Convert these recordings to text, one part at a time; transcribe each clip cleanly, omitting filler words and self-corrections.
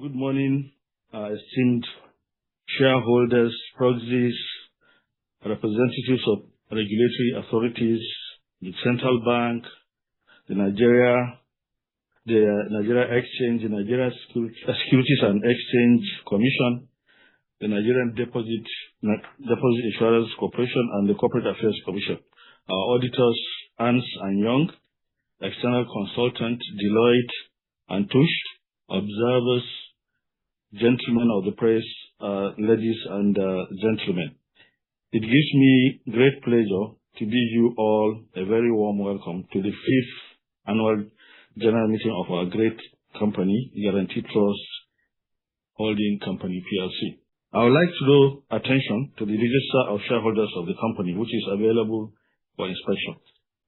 Good morning, esteemed shareholders, proxies, representatives of regulatory authorities, the Central Bank, the Nigeria Exchange, the Nigeria Securities and Exchange Commission, the Nigerian Deposit Insurance Corporation, and the Corporate Affairs Commission. Our auditors, Ernst & Young, external consultant, Deloitte and Touche, observers, gentlemen of the press, ladies and gentlemen. It gives me great pleasure to bid you all a very warm welcome to the 5th Annual General Meeting of our great company, Guaranty Trust Holding Company, PLC. I would like to draw attention to the register of shareholders of the company, which is available for inspection.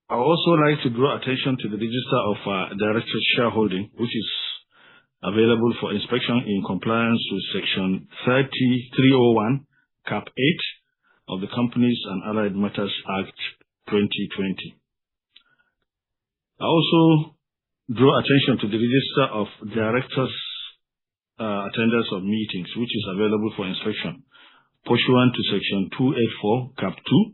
I would also like to draw attention to the register of directors' shareholding, which is available for inspection in compliance with Section 301, Cap 8 of the Companies and Allied Matters Act 2020. I also draw attention to the register of directors' attendance of meetings, which is available for inspection, pursuant to Section 284, Cap 2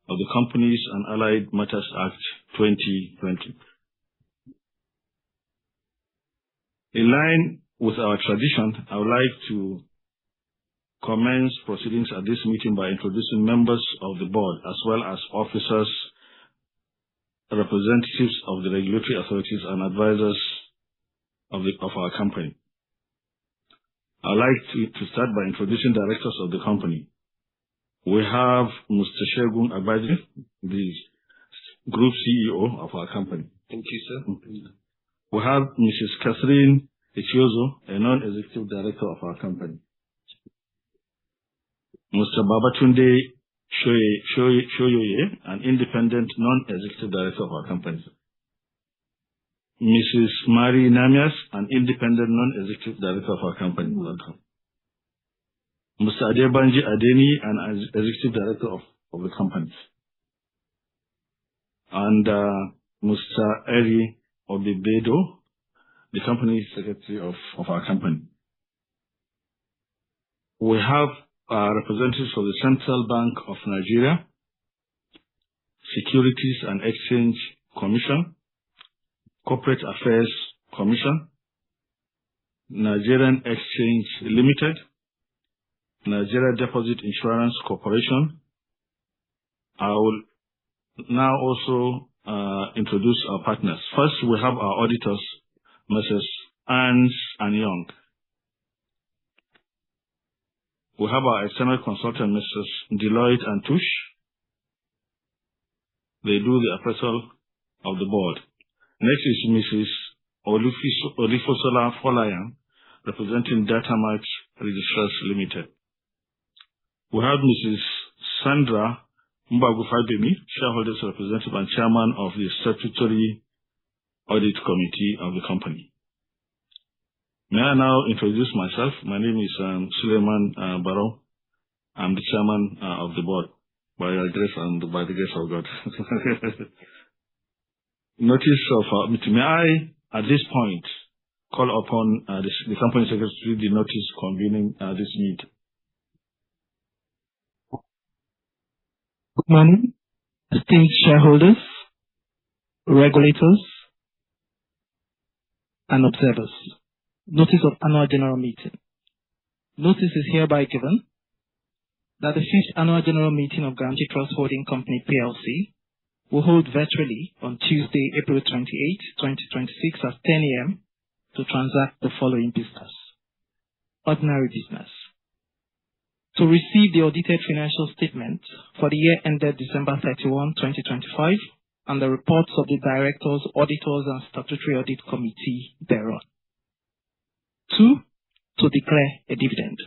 of the Companies and Allied Matters Act 2020. In line with our tradition, I would like to commence proceedings at this meeting by introducing members of the board, as well as officers, representatives of the regulatory authorities, and advisors of our company. I would like to start by introducing directors of the company. We have Mr. Segun Agbaje, the Group CEO of our company. Thank you, sir. We have Mrs. Catherine Ichiozo, a non-executive director of our company. Mr. Babatunde Shoyoye, an independent non-executive director of our company. Mrs. Mary Namias, an independent non-executive director of our company. Welcome. Mr. Adebanji Adeni, an executive director of the company. And Mr. Eri Obibedo, the company secretary of our company. We have representatives of the Central Bank of Nigeria, Securities and Exchange Commission, Corporate Affairs Commission, Nigerian Exchange Limited, Nigeria Deposit Insurance Corporation. I will now also introduce our partners. First, we have our auditors, Messrs. Ernst & Young. We have our external consultant, Mrs. Deloitte and Touche. They do the appraisal of the board. Next is Mrs. Olifosola Folayan, representing Datamatch Registrars Limited. We have Mrs. Sandra Mbagufabemi, shareholders representative and chairman of the Statutory Audit Committee of the company. May I now introduce myself? My name is Suleiman Barrow. I'm the chairman of the board, by your grace and by the grace of God. Notice of meeting. May I, at this point, call upon the company secretary to read the notice convening this meeting. Good morning, esteemed shareholders, regulators, and observers. Notice of Annual General Meeting. Notice is hereby given that the 5th Annual General Meeting of Guaranty Trust Holding Company, PLC, will hold virtually on Tuesday, April 28, 2026 at 10 a.m. to transact the following business. Ordinary business. To receive the audited financial statement for the year ended December 31, 2025, and the reports of the directors, auditors, and statutory audit committee thereon. 2, to declare a dividend.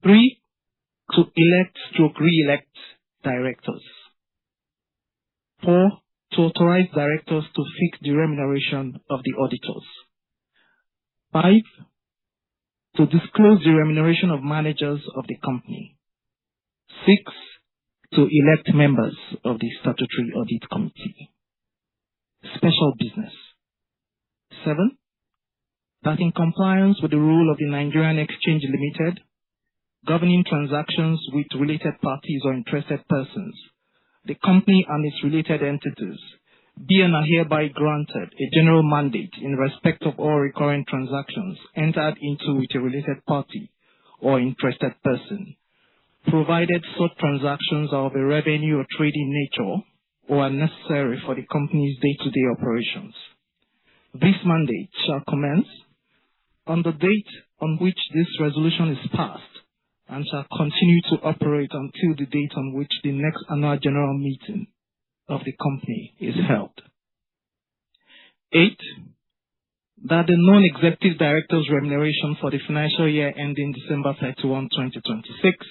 3, to elect/re-elect directors. 4, to authorize directors to fix the remuneration of the auditors. 5, to disclose the remuneration of managers of the company. 6, to elect members of the statutory audit committee. Special business. 7, that in compliance with the rule of the Nigerian Exchange Limited, governing transactions with related parties or interested persons, the company and its related entities be and are hereby granted a general mandate in respect of all recurrent transactions entered into with a related party or interested person, provided such transactions are of a revenue or trading nature or are necessary for the company's day-to-day operations. This mandate shall commence on the date on which this resolution is passed and shall continue to operate until the date on which the next annual general meeting of the company is held. 8. That the non-executive director's remuneration for the financial year ending December 31, 2026,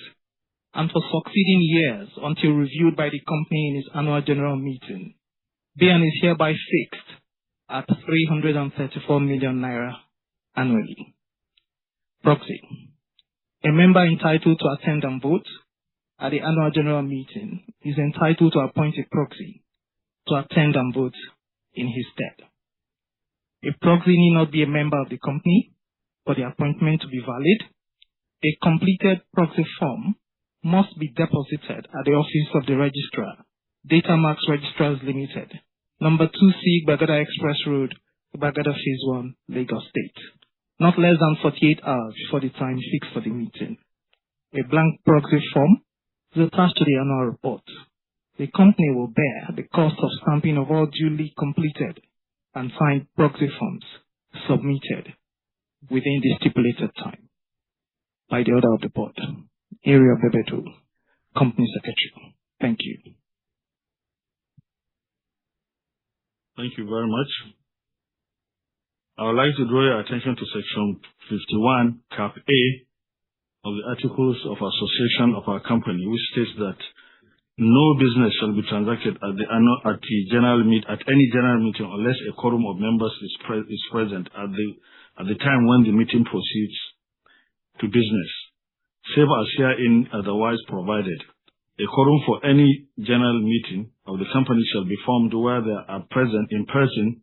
and for succeeding years until reviewed by the company in its annual general meeting, be and is hereby fixed at 334 million naira annually. Proxy. A member entitled to attend and vote at the annual general meeting is entitled to appoint a proxy to attend and vote in his stead. A proxy need not be a member of the company for the appointment to be valid. A completed proxy form must be deposited at the office of the registrar, Datamarks Registrars Limited, number 2C, Bagada Express Road, Bagada Phase 1, Lagos State, not less than 48 hours before the time fixed for the meeting. A blank proxy form is attached to the annual report. The company will bear the cost of stamping of all duly completed and signed proxy forms submitted within the stipulated time. By the order of the board, Area Bebeto, Company Secretary. Thank you. Thank you very much. I would like to draw your attention to Section 51, Cap A of the Articles of Association of our company, which states that no business shall be transacted at any general meeting unless a quorum of members is present at the time when the meeting proceeds to business, save as herein otherwise provided. A quorum for any general meeting of the company shall be formed where there are present in person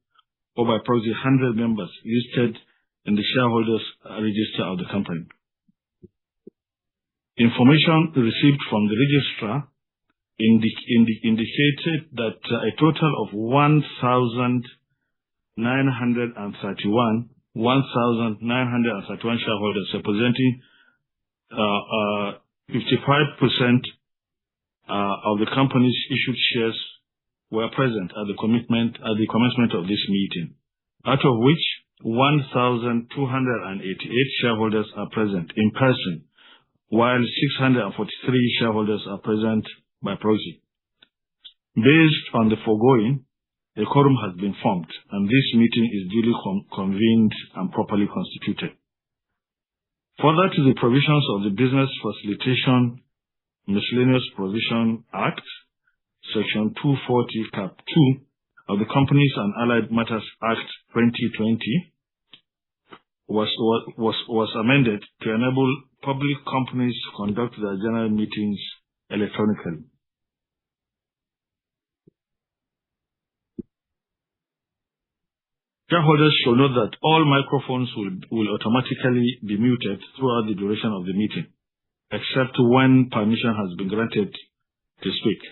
or by proxy 100 members listed in the shareholders register of the company. Information received from the registrar indicated that a total of 1,931 shareholders representing 55% of the company's issued shares were present at the commencement of this meeting, out of which 1,288 shareholders are present in person, while 643 shareholders are present by proxy. Based on the foregoing, a quorum has been formed, and this meeting is duly convened and properly constituted. Further to the provisions of the Business Facilitation Miscellaneous Provision Act, Section 240, Cap 2 of the Companies and Allied Matters Act 2020 was amended to enable public companies to conduct their general meetings electronically. Shareholders should note that all microphones will automatically be muted throughout the duration of the meeting, except when permission has been granted to speak.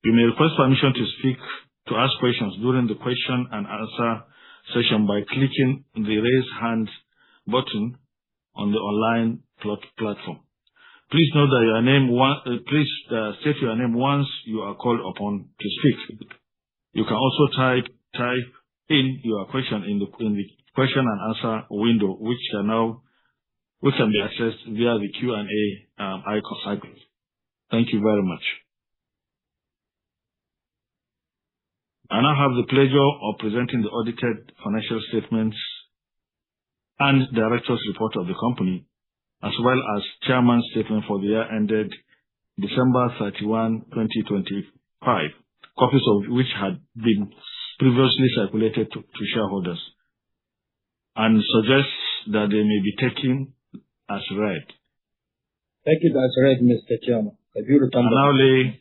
You may request permission to ask questions during the question and answer session by clicking the Raise Hand button on the online platform. Please note that please state your name once you are called upon to speak. You can also type in your question in the question and answer window, which can be accessed via the Q&A icon. Thank you very much. I now have the pleasure of presenting the audited financial statements and director's report of the company, as well as chairman's statement for the year ended December 31, 2025, copies of which had been previously circulated to shareholders, and suggests that they may be taken as read. Take it as read, Mr. Chairman. I now lay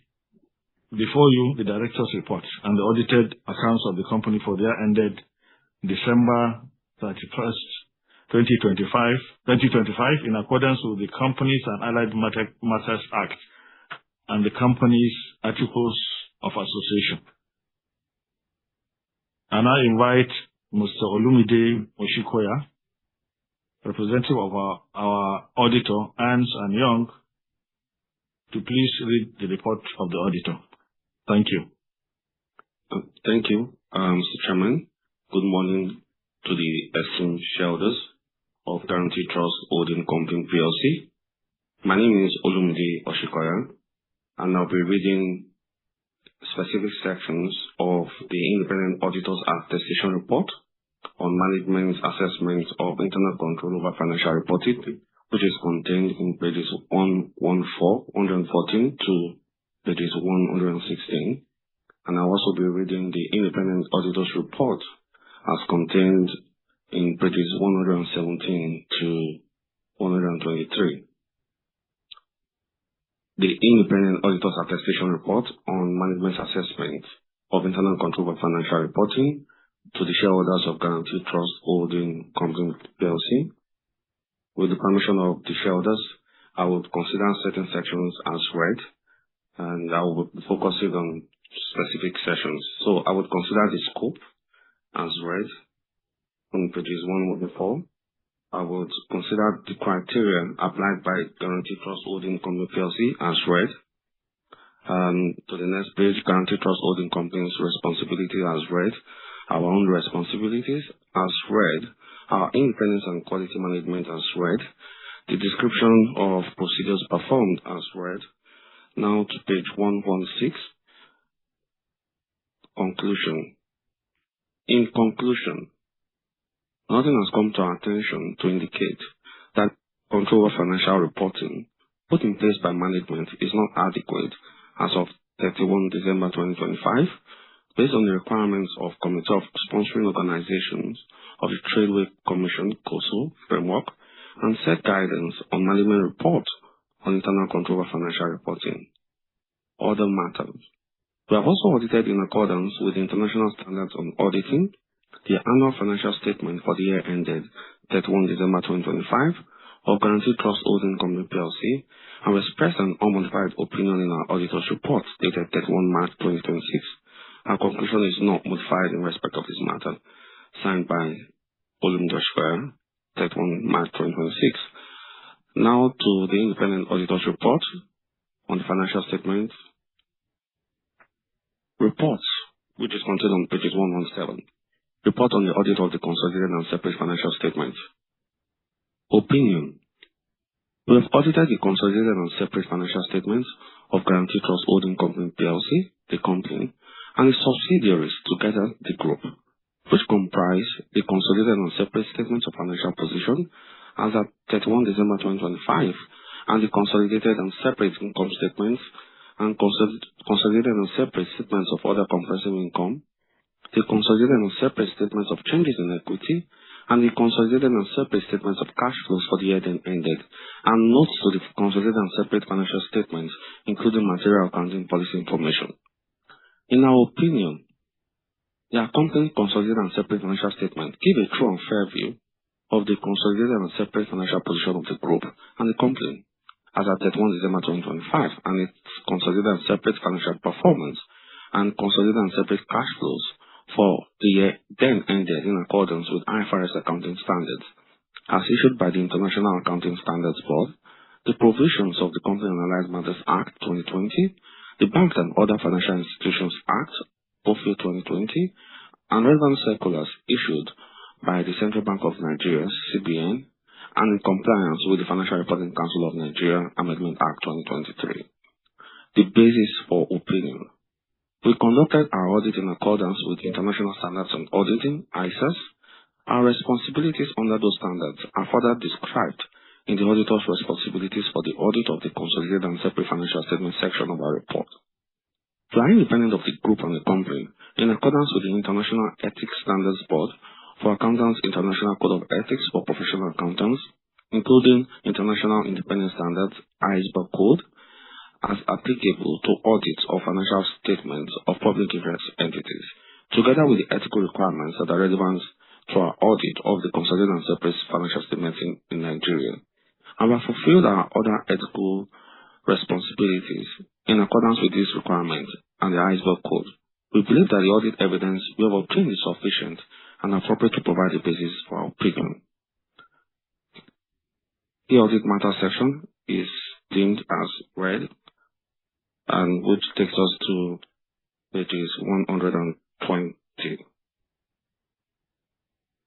before you the director's report and the audited accounts of the company for the year ended December 31st, 2025 in accordance with the Companies and Allied Matters Act and the company's articles of association. And I invite Mr. Olumide Oshikoya, representative of our auditor, Ernst & Young, to please read the report of the auditor. Thank you. Thank you, Mr. Chairman. Good morning to the esteemed shareholders of Guaranty Trust Holding Company PLC. My name is Olumide Oshikoya, and I'll be reading specific sections of the Independent Auditors Attestation Report on management's assessment of internal control over financial reporting, which is contained in pages 114 to pages 116. And I'll also be reading the Independent Auditors Report as contained in pages 117 to 123. The Independent Auditors Attestation Report on management's assessment of internal control over financial reporting to the shareholders of Guaranty Trust Holding Company PLC. With the permission of the shareholders, I would consider certain sections as read, and I will be focusing on specific sessions. So I would consider the scope as read on pages 114. I would consider the criteria applied by Guaranty Trust Holding Company PLC as read. To the next page, Guaranty Trust Holding Company's responsibility as read. Our own responsibilities as read. Our independence and quality management as read. The description of procedures performed as read. Now to page 116. Conclusion. In conclusion, nothing has come to our attention to indicate that control of financial reporting put in place by management is not adequate as of 31 December 2025, based on the requirements of Committee of Sponsoring Organizations of the Tradeway Commission (COSO) framework and set guidance on management report on internal control of financial reporting. Other matters. We have also audited in accordance with the international standards on auditing the annual financial statement for the year ended 31 December 2025 of Guaranty Trust Holding Company PLC, and we expressed an unmodified opinion in our auditor's report dated 31 March 2026. Our conclusion is not modified in respect of this matter. Signed by Olumide Oshikoya, 31 March 2026. Now to the Independent Auditor's Report on the financial statement. Reports, which is contained on pages 117. Report on the audit of the consolidated and separate financial statements. Opinion. We have audited the consolidated and separate financial statements of Guaranty Trust Holding Company PLC, the company, and its subsidiaries together, the group, which comprise the consolidated and separate statements of financial position as at 31 December 2025, and the consolidated and separate income statements and consolidated and separate statements of other comprehensive income, the consolidated and separate statements of changes in equity, and the consolidated and separate statements of cash flows for the year then ended, and notes to the consolidated and separate financial statements, including material accounting policy information. In our opinion, the accompanying consolidated and separate financial statement give a true and fair view of the consolidated and separate financial position of the group and the company as at 31 December 2025, and its consolidated and separate financial performance and consolidated and separate cash flows for the year then ended in accordance with IFRS accounting standards as issued by the International Accounting Standards Board, the provisions of the Company and Allied Matters Act 2020, the Banks and Other Financial Institutions Act, both year 2020, and relevant circulars issued by the Central Bank of Nigeria, CBN, and in compliance with the Financial Reporting Council of Nigeria Amendment Act 2023. The basis for opinion. We conducted our audit in accordance with International Standards on Auditing, ISAs. Our responsibilities under those standards are further described in the auditor's responsibilities for the audit of the consolidated and separate financial statement section of our report. We are independent of the group and the company in accordance with the International Ethics Standards Board for Accountants International Code of Ethics for Professional Accountants, including International Independent Standards ISBA Code, as applicable to audits of financial statements of public interest entities, together with the ethical requirements that are relevant to our audit of the consolidated and separate financial statements in Nigeria, and we have fulfilled our other ethical responsibilities in accordance with these requirements and the ISBOR code. We believe that the audit evidence we have obtained is sufficient and appropriate to provide the basis for our opinion. The audit matter section is deemed as read, and which takes us to pages 120.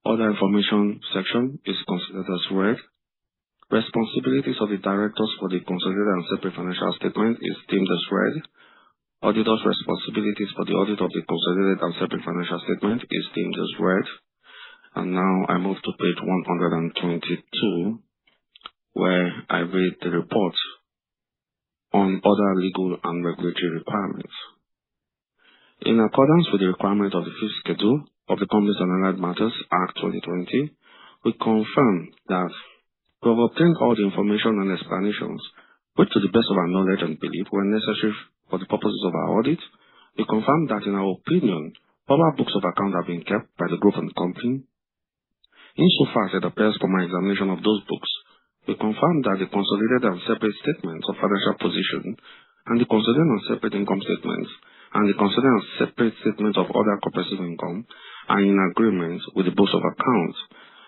Other information section is considered as read. Responsibilities of the directors for the consolidated and separate financial statement is deemed as read. Auditors' responsibilities for the audit of the consolidated and separate financial statement is deemed as read. And now I move to page 122, where I read the report on other legal and regulatory requirements. In accordance with the requirement of the fifth schedule of the Companies and Allied Matters Act 2020, we confirm that we have obtained all the information and explanations which, to the best of our knowledge and belief, were necessary for the purposes of our audit. We confirm that, in our opinion, proper books of account have been kept by the group and company. Insofar as it appears from my examination of those books, we confirm that the consolidated and separate statements of financial position and the consolidated and separate income statements and the consolidated and separate statements of other comprehensive income are in agreement with the books of accounts.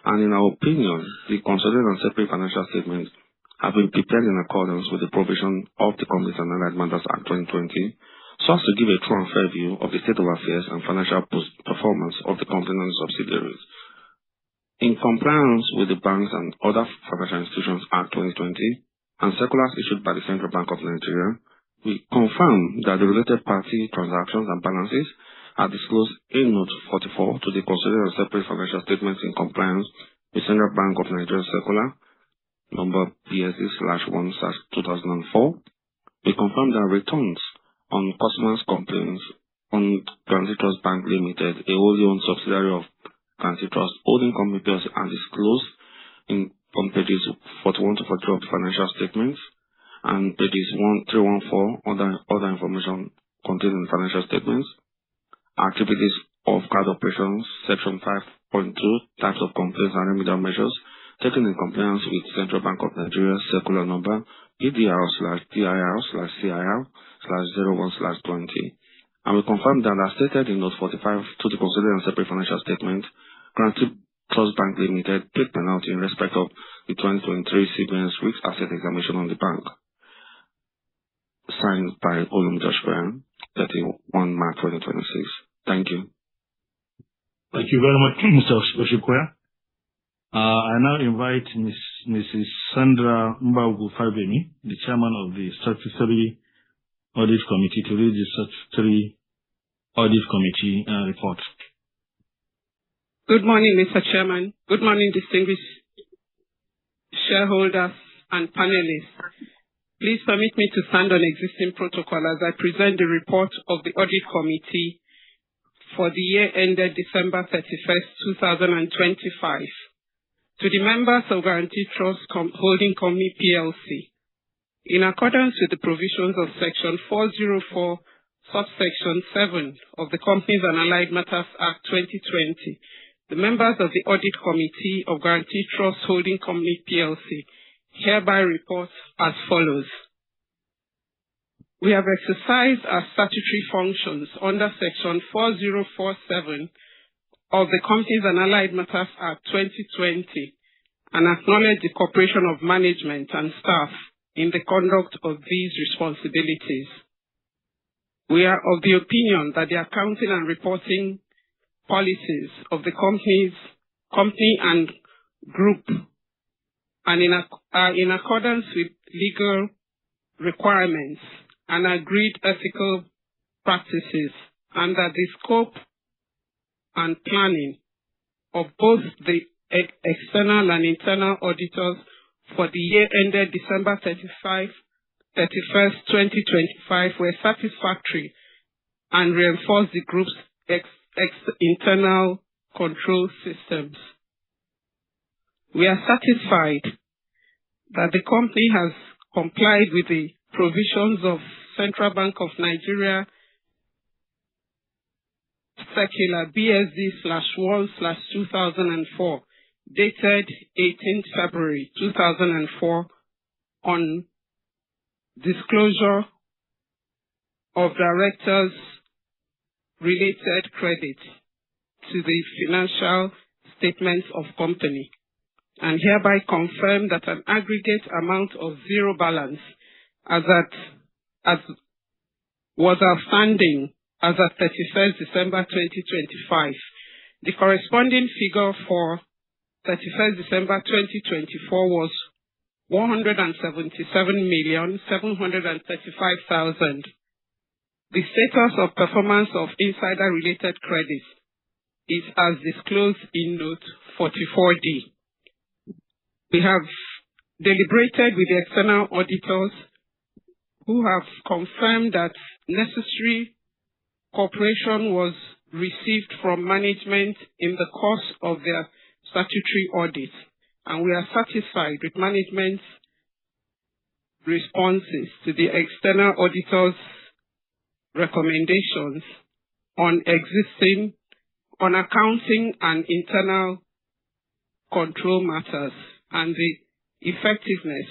And in our opinion, the consolidated and separate financial statements have been prepared in accordance with the provision of the Companies and Allied Matters Act 2020, so as to give a true and fair view of the state of affairs and financial performance of the company and subsidiaries. In compliance with the Banks and Other Financial Institutions Act 2020 and circulars issued by the Central Bank of Nigeria, we confirm that the related party transactions and balances are disclosed in Note 44 to the consolidated and separate financial statements in compliance with Central Bank of Nigeria Circular number BSC/1/2004. We confirm that returns on customers' complaints on Guaranty Trust Bank Limited, a wholly owned subsidiary of Guaranty Trust Holding Company PLC, are disclosed on pages 41 to 42 of the financial statements and pages 1314 other information contained in the financial statements. Activities of card operations, Section 5.2, types of complaints and remedial measures taken in compliance with Central Bank of Nigeria Circular number PDR/DIR/CIR/01/20. And we confirm that, as stated in Note 45 to the consolidated and separate financial statement, Guaranty Trust Bank Limited paid penalty in respect of the 2023 CBN's risk asset examination on the bank. Signed by Olum Joshua, 31 March 2026. Thank you. Thank you very much, Mr. Oshikoya. I now invite Mrs. Sandra Mbagu-Fabemi, the chairman of the Statutory Audit Committee, to read the Statutory Audit Committee report. Good morning, Mr. Chairman. Good morning, distinguished shareholders and panelists. Please permit me to stand on existing protocol as I present the report of the Audit Committee for the year ended December 31st, 2025. To the members of Guaranty Trust Holding Company PLC, in accordance with the provisions of Section 404, subsection 7 of the Companies and Allied Matters Act 2020, the members of the Audit Committee of Guaranty Trust Holding Company PLC hereby report as follows. We have exercised our statutory functions under Section 4047 of the Companies and Allied Matters Act 2020 and acknowledge the cooperation of management and staff in the conduct of these responsibilities. We are of the opinion that the accounting and reporting policies of the company and group are in accordance with legal requirements and agreed ethical practices, and that the scope and planning of both the external and internal auditors for the year ended December 31st, 2025 were satisfactory and reinforced the group's internal control systems. We are satisfied that the company has complied with the provisions of Central Bank of Nigeria Circular BSD/1/2004, dated 18th February 2004, on disclosure of directors' related credit to the financial statements of company, and hereby confirm that an aggregate amount of zero balance was outstanding as at 31st December 2025. The corresponding figure for 31st December 2024 was 177,735,000. The status of performance of insider-related credits is as disclosed in Note 44D. We have deliberated with the external auditors, who have confirmed that necessary cooperation was received from management in the course of their statutory audit, and we are satisfied with management's responses to the external auditors' recommendations on accounting and internal control matters, and the effectiveness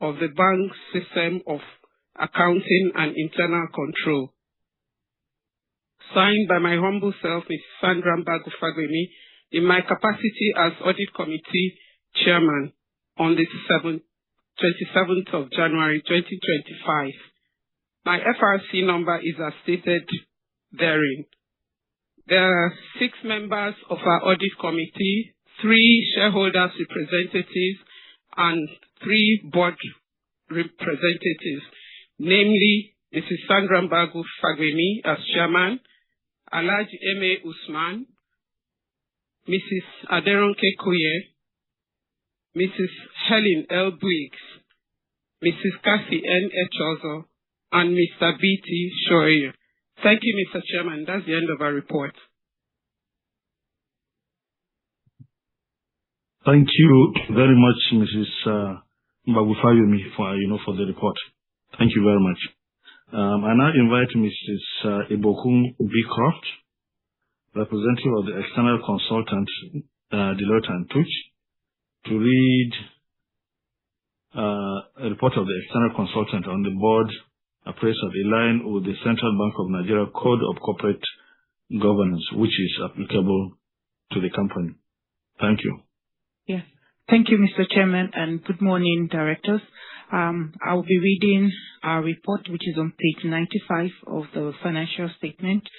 of the bank's system of accounting and internal control. Signed by my humble self, Ms. Sandra Mbagu Fagbemi, in my capacity as Audit Committee Chairman on the 27th of January 2025. My FRC number is as stated therein. There are 6 members of our Audit Committee, 3 shareholders representatives, and 3 board representatives, namely Mrs. Sandra Mbagu Fagbemi as Chairman, Alhaji M.A. Usman, Mrs. Aderonke Koye, Mrs. Helen L. Briggs, Mrs. Kathy N. Echozo, and Mr. B.T. Shoye. Thank you, Mr. Chairman. That's the end of our report. Thank you very much, Mrs. Mbagu Fagbemi, for the report. Thank you very much. I now invite Mrs. Ibokun Beecroft, representative of the external consultant, Deloitte and Touch, to read a report of the external consultant on the board appraisal in line with the Central Bank of Nigeria Code of Corporate Governance, which is applicable to the company. Thank you. Yes. Thank you, Mr. Chairman, and good morning, directors. I will be reading our report, which is on page 95 of the financial statement,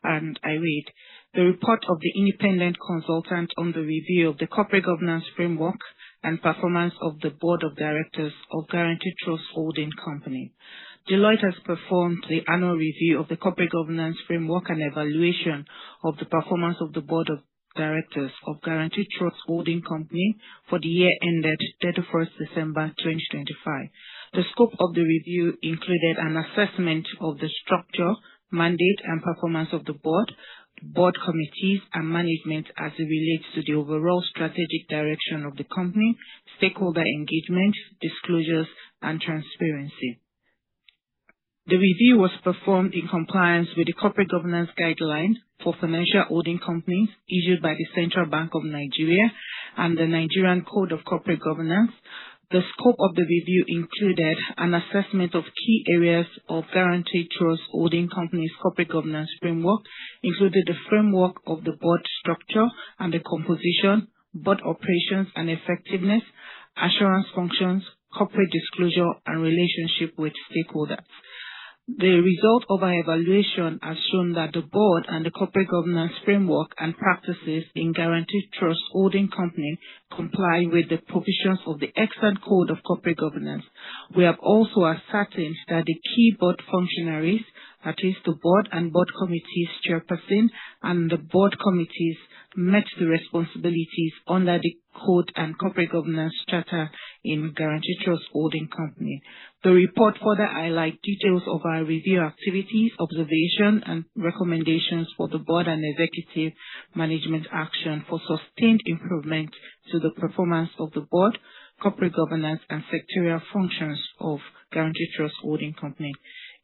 and I read: the report of the independent consultant on the review of the corporate governance framework and performance of the board of directors of Guaranty Trust Holding Company. Deloitte has performed the annual review of the corporate governance framework and evaluation of the performance of the board of directors of Guaranty Trust Holding Company for the year ended 31st December 2025. The scope of the review included an assessment of the structure, mandate, and performance of the board committees, and management as it relates to the overall strategic direction of the company, stakeholder engagement, disclosures, and transparency. The review was performed in compliance with the corporate governance guidelines for financial holding companies issued by the Central Bank of Nigeria and the Nigerian Code of Corporate Governance. The scope of the review included an assessment of key areas of Guaranty Trust Holding Company's corporate governance framework, including the framework of the board structure and the composition, board operations and effectiveness, assurance functions, corporate disclosure, and relationship with stakeholders. The result of our evaluation has shown that the board and the corporate governance framework and practices in Guaranty Trust Holding Company comply with the provisions of the Extant Code of Corporate Governance. We have also ascertained that the key board functionaries, that is the board and board committees chairperson and the board committees, met the responsibilities under the Code and Corporate Governance Charter in Guaranty Trust Holding Company. The report further highlights details of our review activities, observation, and recommendations for the board and executive management action for sustained improvement to the performance of the board, corporate governance, and sectorial functions of Guaranty Trust Holding Company.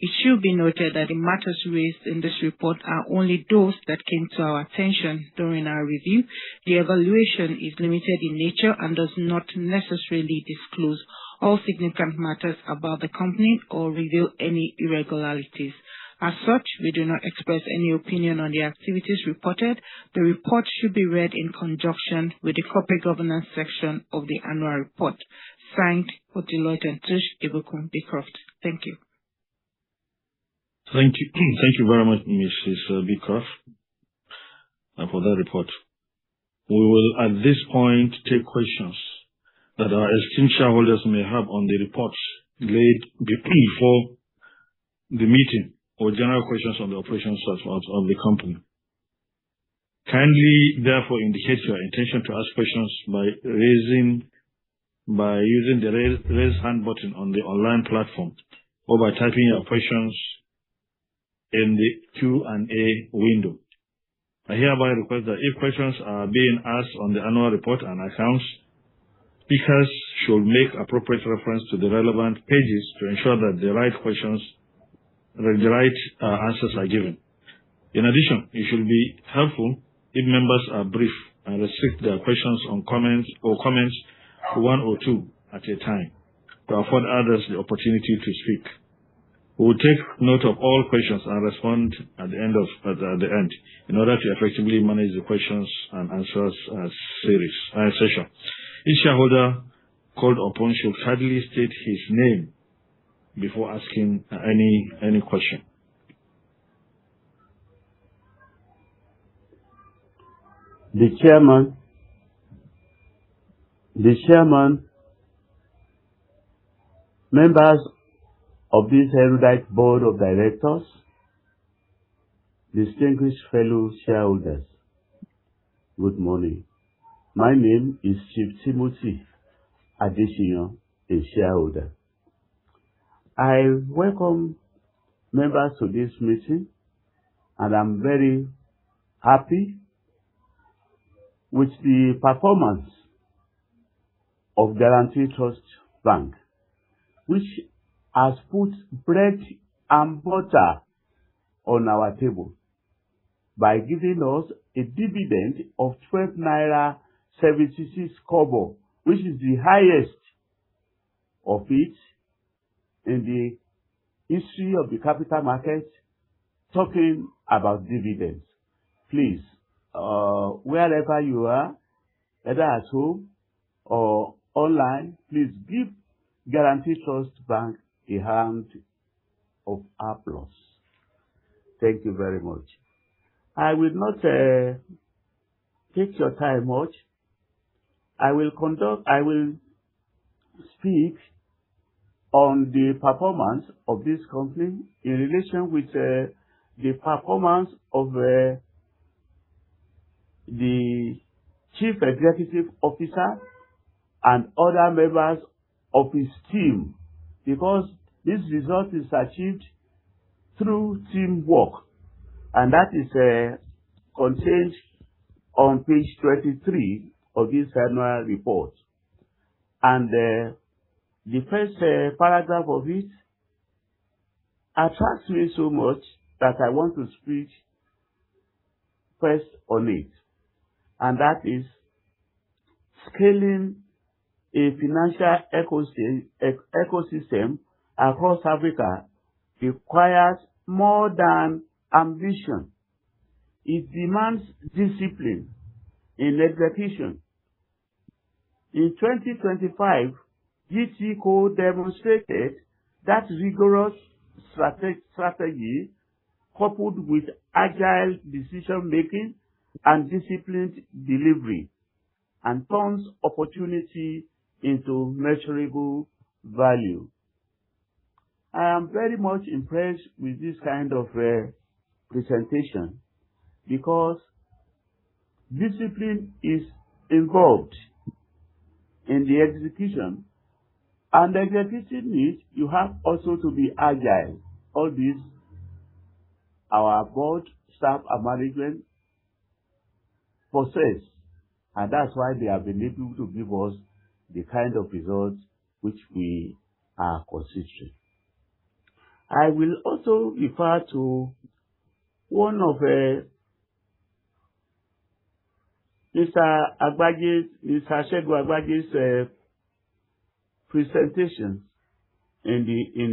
It should be noted that the matters raised in this report are only those that came to our attention during our review. The evaluation is limited in nature and does not necessarily disclose all significant matters about the company or reveal any irregularities. As such, we do not express any opinion on the activities reported. The report should be read in conjunction with the corporate governance section of the annual report. Signed, Deloitte & Touche, Ibukun Beecroft. Thank you. Thank you. Thank you very much, Mrs. Beecroft, for that report. We will, at this point, take questions that our esteemed shareholders may have on the reports laid before the meeting, or general questions on the operations of the company. Kindly, therefore, indicate your intention to ask questions by using the raise hand button on the online platform, or by typing your questions in the Q&A window. I hereby request that if questions are being asked on the annual report and accounts, speakers should make appropriate reference to the relevant pages to ensure that the right answers are given. In addition, it should be helpful if members are brief and restrict their questions on comments to one or two at a time to afford others the opportunity to speak. We will take note of all questions and respond at the end in order to effectively manage the questions and answers session. Each shareholder called upon should kindly state his name before asking any question. The chairman, members of this erudite board of directors, distinguished fellow shareholders, good morning. My name is Chief Timothy Adesina, a shareholder. I welcome members to this meeting, and I'm very happy with the performance of Guaranty Trust Bank, which has put bread and butter on our table by giving us a dividend of 12 naira 76 kobo, which is the highest of it in the history of the capital market. Talking about dividends, please, wherever you are, either at home or online, please give Guaranty Trust Bank a hand of applause. Thank you very much. I will not take your time much. I will speak on the performance of this company in relation with the performance of the Chief Executive Officer and other members of his team, because this result is achieved through teamwork, and that is contained on page 23 of this annual report. And the first paragraph of it attracts me so much that I want to speak first on it, and that is scaling a financial ecosystem across Africa requires more than ambition. It demands discipline in execution. In 2025, GTCO demonstrated that rigorous strategy coupled with agile decision-making and disciplined delivery, and turns opportunity into measurable value. I am very much impressed with this kind of presentation, because discipline is involved in the execution, and executing it, you have also to be agile. All this, our board, staff, and management possess, and that's why they have been able to give us the kind of results which we are considering. I will also refer to one of Mr. Segun Agbaje's presentation in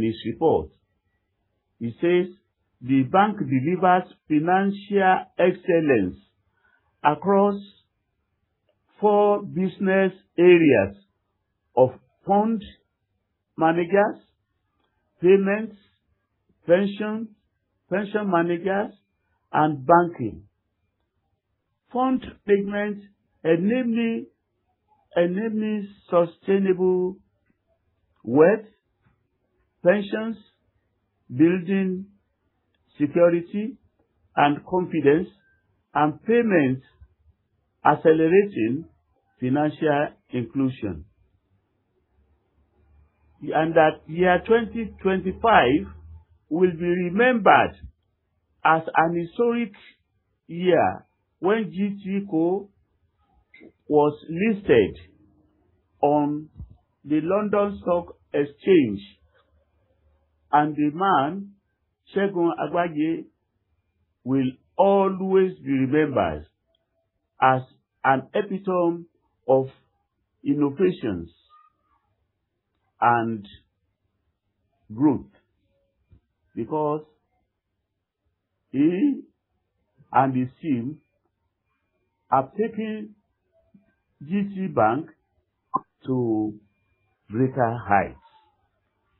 his report. He says the bank delivers financial excellence across 4 business areas of fund managers, payments, pension managers, and banking. Fund management enabling sustainable wealth, pensions, building security and confidence, and payments accelerating financial inclusion. And that year 2025 will be remembered as an historic year when GTCO was listed on the London Stock Exchange, and the man, Segun Agbaje, will always be remembered as an epitome of innovations and growth, because he and his team have taken GT Bank to greater heights.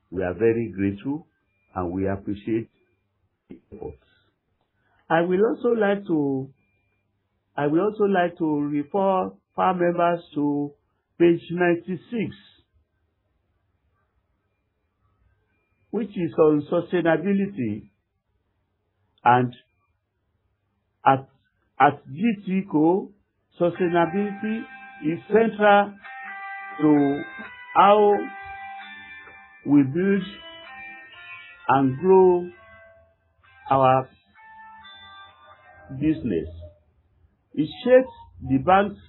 We are very grateful and we appreciate the efforts. I will also like to refer our members to page 96, which is on sustainability, and at GTCO, sustainability is central to how we build and grow our business. It shapes the bank's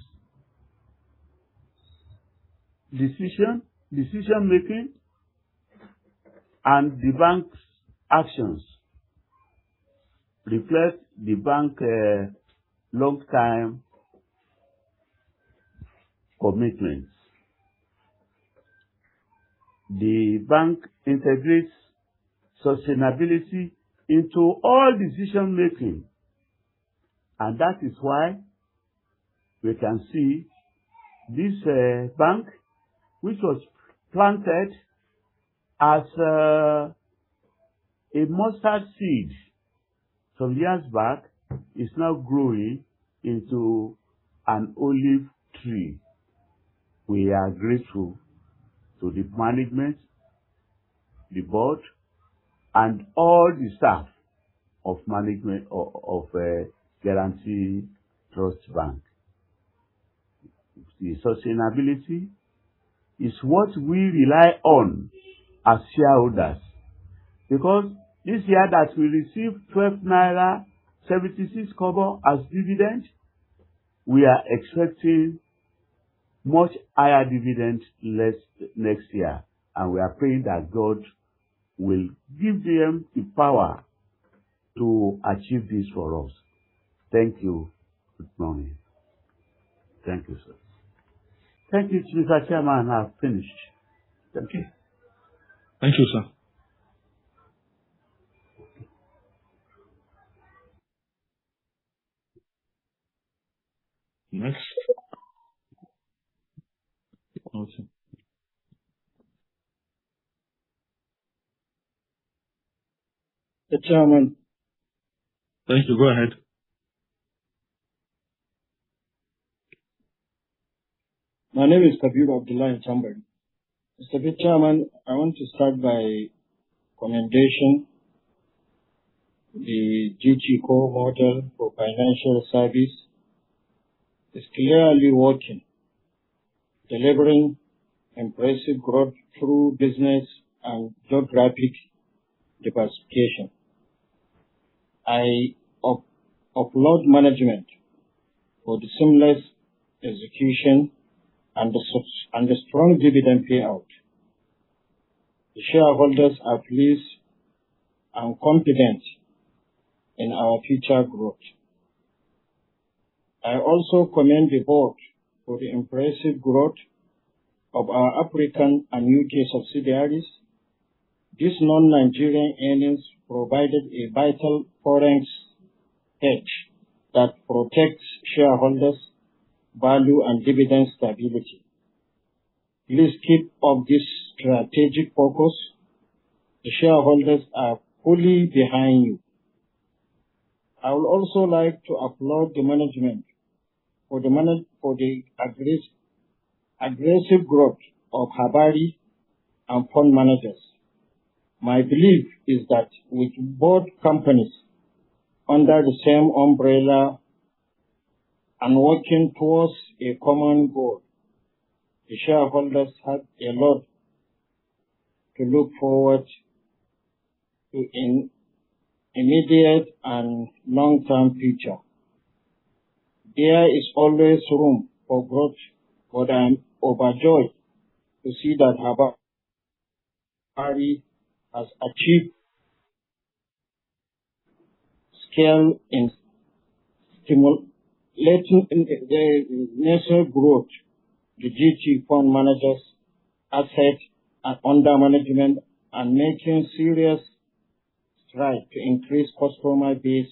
decision making and the bank's actions reflect the bank's long-term commitments. The bank integrates sustainability into all decision making, and that is why we can see this bank, which was planted as a mustard seed some years back, is now growing into an olive tree. We are grateful to the management, the board, and all the staff of management of Guaranty Trust Bank. The sustainability is what we rely on as shareholders, because this year that we received 12 naira 76 kobo as dividend, we are expecting much higher dividend next year, and we are praying that God will give them the power to achieve this for us. Thank you. Good morning. Thank you, sir. Thank you, Mr. Chairman. I've finished. Thank you. Thank you, sir. Next. Okay. The Chairman. Thank you. Go ahead. My name is Kabir Abdullah Chamber. Mr. Chairman, I want to start by commendation the GTCO model for financial service is clearly working, delivering impressive growth through business and geographic diversification. I applaud management for the seamless execution and the strong dividend payout. The shareholders are pleased and confident in our future growth. I also commend the board for the impressive growth of our African and UK subsidiaries. These non-Nigerian earnings provided a vital foreign hedge that protects shareholders' value and dividend stability. Please keep up this strategic focus. The shareholders are fully behind you. I would also like to applaud the management for the aggressive growth of Habari and fund managers. My belief is that with both companies under the same umbrella and working towards a common goal, the shareholders have a lot to look forward to in immediate and long-term future. There is always room for growth, but I am overjoyed to see that Habari has achieved scale in stimulating the national growth. The GT fund managers' assets are under management and making serious strides to increase customer base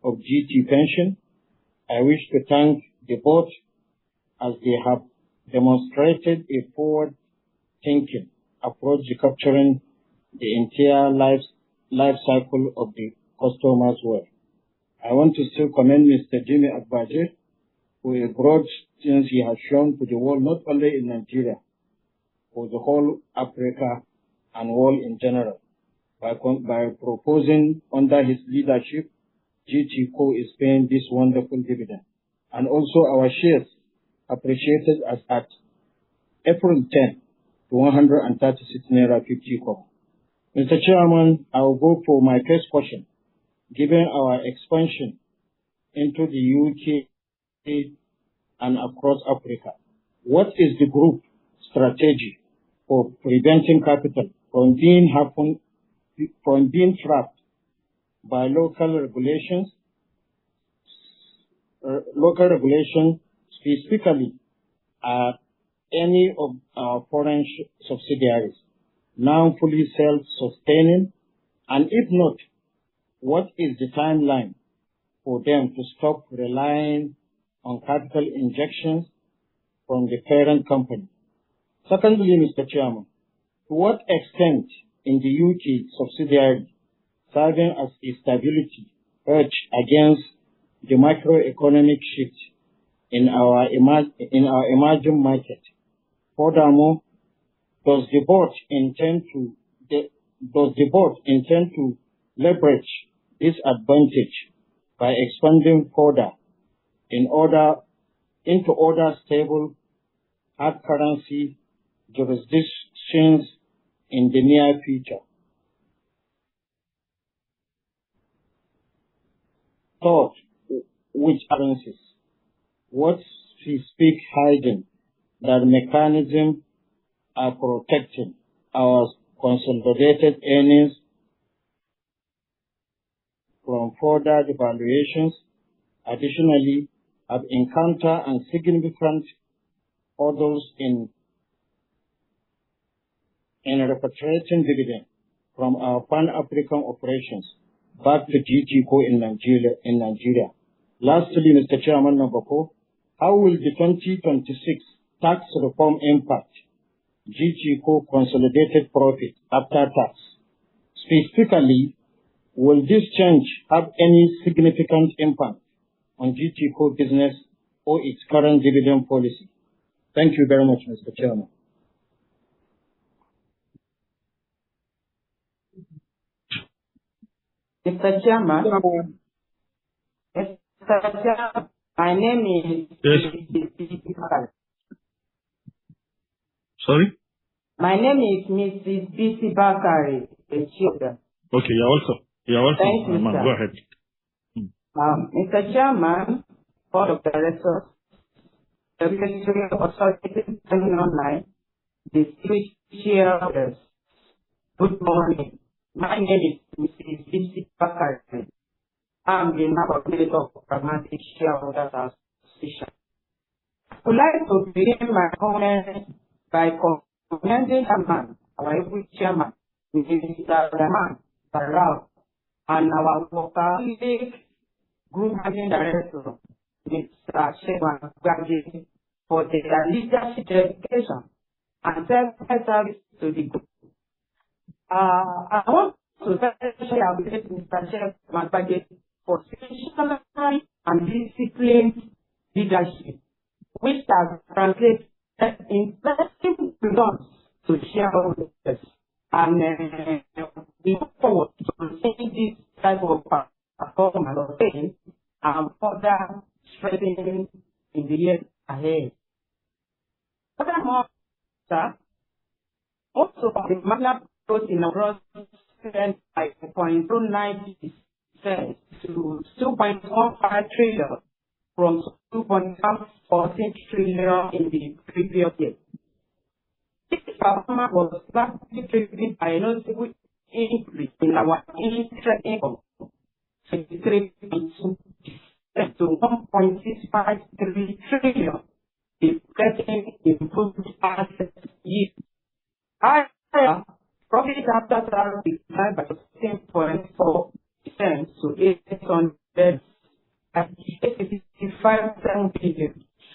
of GT pension. I wish to thank the board as they have demonstrated a forward-thinking approach to capturing the entire life cycle of the customer's wealth. I want to still commend Mr. Jimmy Agbaje for a broad stance he has shown to the world, not only in Nigeria, for the whole Africa and world in general. By proposing under his leadership, GTCO is paying this wonderful dividend. And also our shares appreciated as at April 10 to 136 Naira 50 kobo. Mr. Chairman, I will go for my first question. Given our expansion into the UK and across Africa, what is the group strategy for preventing capital from being trapped by local regulations, specifically any of our foreign subsidiaries now fully self-sustaining? And if not, what is the timeline for them to stop relying on capital injections from the parent company? Secondly, Mr. Chairman, to what extent in the UK subsidiary serving as a stability hedge against the macroeconomic shift in our emerging market? Furthermore, does the board intend to leverage this advantage by expanding further into other stable hard currency jurisdictions in the near future? Third, which currencies? What specific hiding that mechanism are protecting our consolidated earnings from further devaluations? Additionally, have encountered and significant hurdles in repatriating dividend from our Pan-African operations back to GTCO in Nigeria. Lastly, Mr. Chairman, number 4, how will the 2026 tax reform impact GTCO consolidated profit after tax? Specifically, will this change have any significant impact on GTCO business or its current dividend policy? Thank you very much, Mr. Chairman. Mr. Chairman, my name is... Yes. Sorry? My name is Mrs. B.C. Bakari, the children. Okay, you're welcome. You're welcome. Thank you, sir. Go ahead. Mr. Chairman, Board of Directors, the Ministry of Authority coming online, distinguished shareholders, good morning. My name is Mrs. Bisi Bakari. I'm the coordinator of Pragmatic Shareholders Association. I would like to begin my comments by commending our able chairman, Mr. Rahman Barrao, and our workaholic group managing director, Mr. Shewan Gwaji, for their leadership dedication and self-service to the group. I want to especially appreciate Mr. Shewan Gwaji for professional and disciplined leadership, which has translated impressive results to shareholders. And we look forward to seeing this type of performance or thing and further strengthening in the years ahead. Furthermore, sir, also the marginal growth in our gross by 0.29% to 2.15 trillion from 2.14 trillion in the previous year. This performance was largely driven by a noticeable increase in our interest income, 23.2% to 1.653 trillion, reflecting improved asset yield. However, profit after tax declined by 16.4% to 855 billion,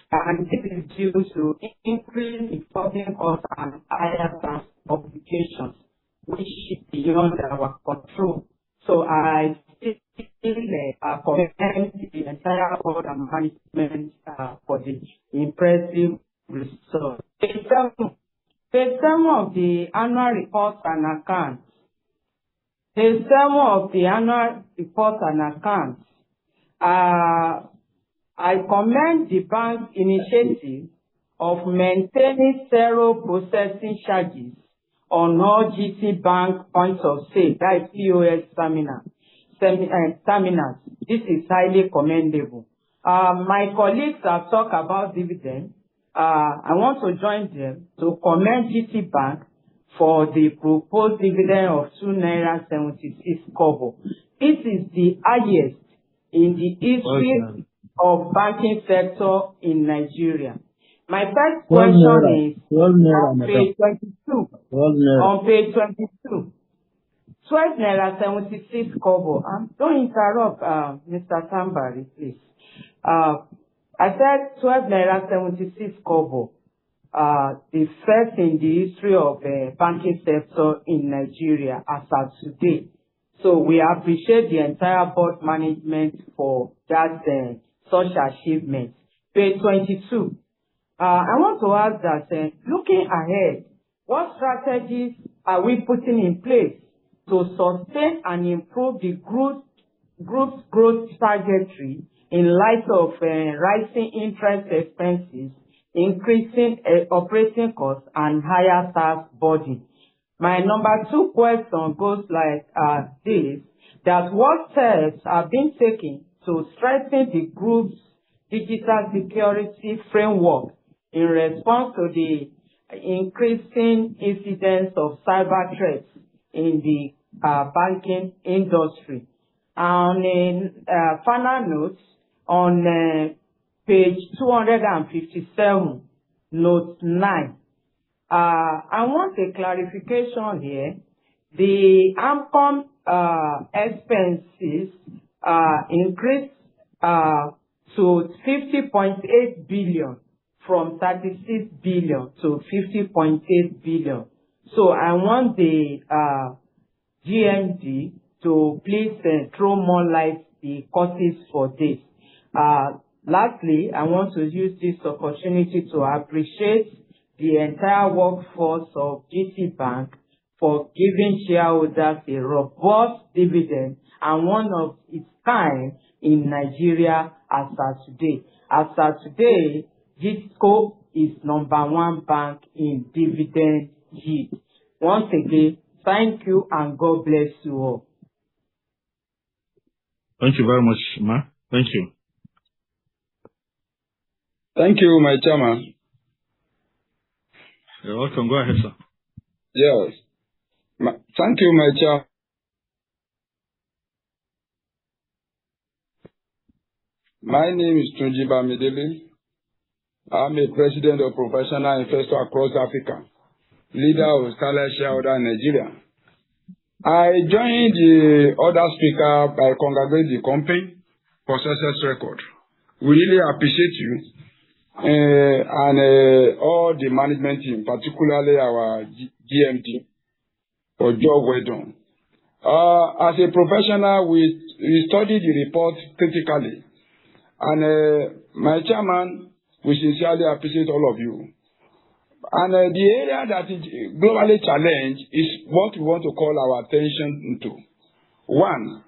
and this is due to increased reporting costs and higher tax obligations, which is beyond our control. So I still commend the entire board and management for the impressive results. Page 7 of the annual reports and accounts. Page 7 of the annual reports and accounts. I commend the bank's initiative of maintaining zero processing charges on all GT Bank points of sale, that is POS terminals. This is highly commendable. My colleagues have talked about dividend. I want to join them to commend GT Bank for the proposed dividend of 2.76 naira. This is the highest in the history of banking sector in Nigeria. My first question is on page 22. On page 22. 12.76 naira. Don't interrupt, Mr. Tambari, please. I said 12.76 naira. The first in the history of banking sector in Nigeria as of today. So we appreciate the entire board management for that such achievement. Page 22. I want to ask that, looking ahead, what strategies are we putting in place to sustain and improve the group's growth trajectory in light of rising interest expenses, increasing operating costs, and higher tax burden? My number 2 question goes like this, that what steps are being taken to strengthen the group's digital security framework in response to the increasing incidence of cyber threats in the banking industry? On a final note, on page 257, note 9, I want a clarification here. The AMCOM expenses increased to 50.8 billion from 36 billion to 50.8 billion. So I want the GMD to please throw more light the causes for this. Lastly, I want to use this opportunity to appreciate the entire workforce of GT Bank for giving shareholders a robust dividend and one of its kind in Nigeria as of today. As of today, GTCO is #1 bank in dividend yield. Once again, thank you and God bless you all. Thank you very much, Ma. Thank you. Thank you, my chairman. You're welcome. Go ahead, sir. Yes. Thank you, my chairman. My name is Tunji Bamidele. I'm a president of professional investors across Africa, leader of Starlight Shareholder in Nigeria. I joined the other speaker by congratulating the company for success record. We really appreciate you and all the management team, particularly our GMD, for job well done. As a professional, we studied the report critically, and my chairman, we sincerely appreciate all of you. And the area that is globally challenged is what we want to call our attention into. One,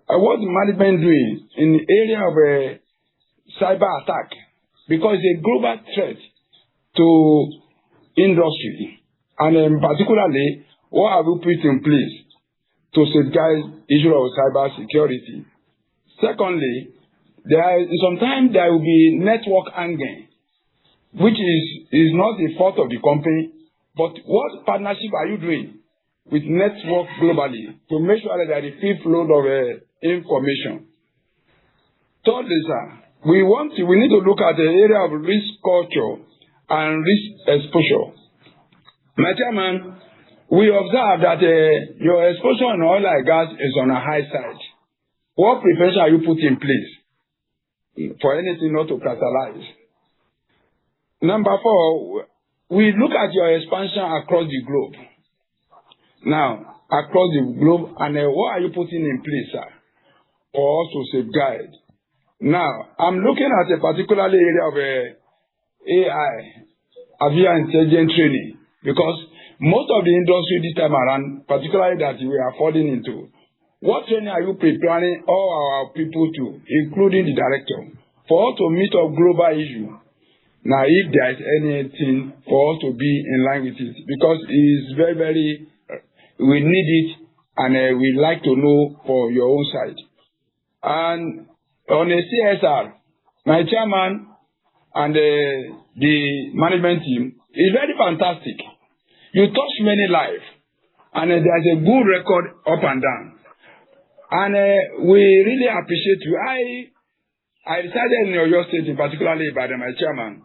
what the management doing in the area of cyber attack, because it's a global threat to industry, and particularly what have we put in place to safeguard issue of cyber security. Secondly, sometimes there will be network hanging, which is not the fault of the company, but what partnership are you doing with network globally to make sure that there is free flow of information? Thirdly, sir, we need to look at the area of risk culture and risk exposure. My chairman, we observe that your exposure on oil and gas is on a high side. What prevention are you putting in place for anything not to catalyze? Number 4, we look at your expansion across the globe. Now, across the globe, and what are you putting in place, sir, for us to safeguard? Now, I'm looking at a particular area of AI, aviation intelligence training, because most of the industry this time around, particularly that we are falling into, what training are you preparing all our people to, including the director, for us to meet up global issue? Now, if there is anything for us to be in line with it, because it is very, very, we need it, and we like to know for your own side. And on a CSR, my chairman and the management team is very fantastic. You touch many lives, and there's a good record up and down. And we really appreciate you. I decided in your state, particularly by my chairman,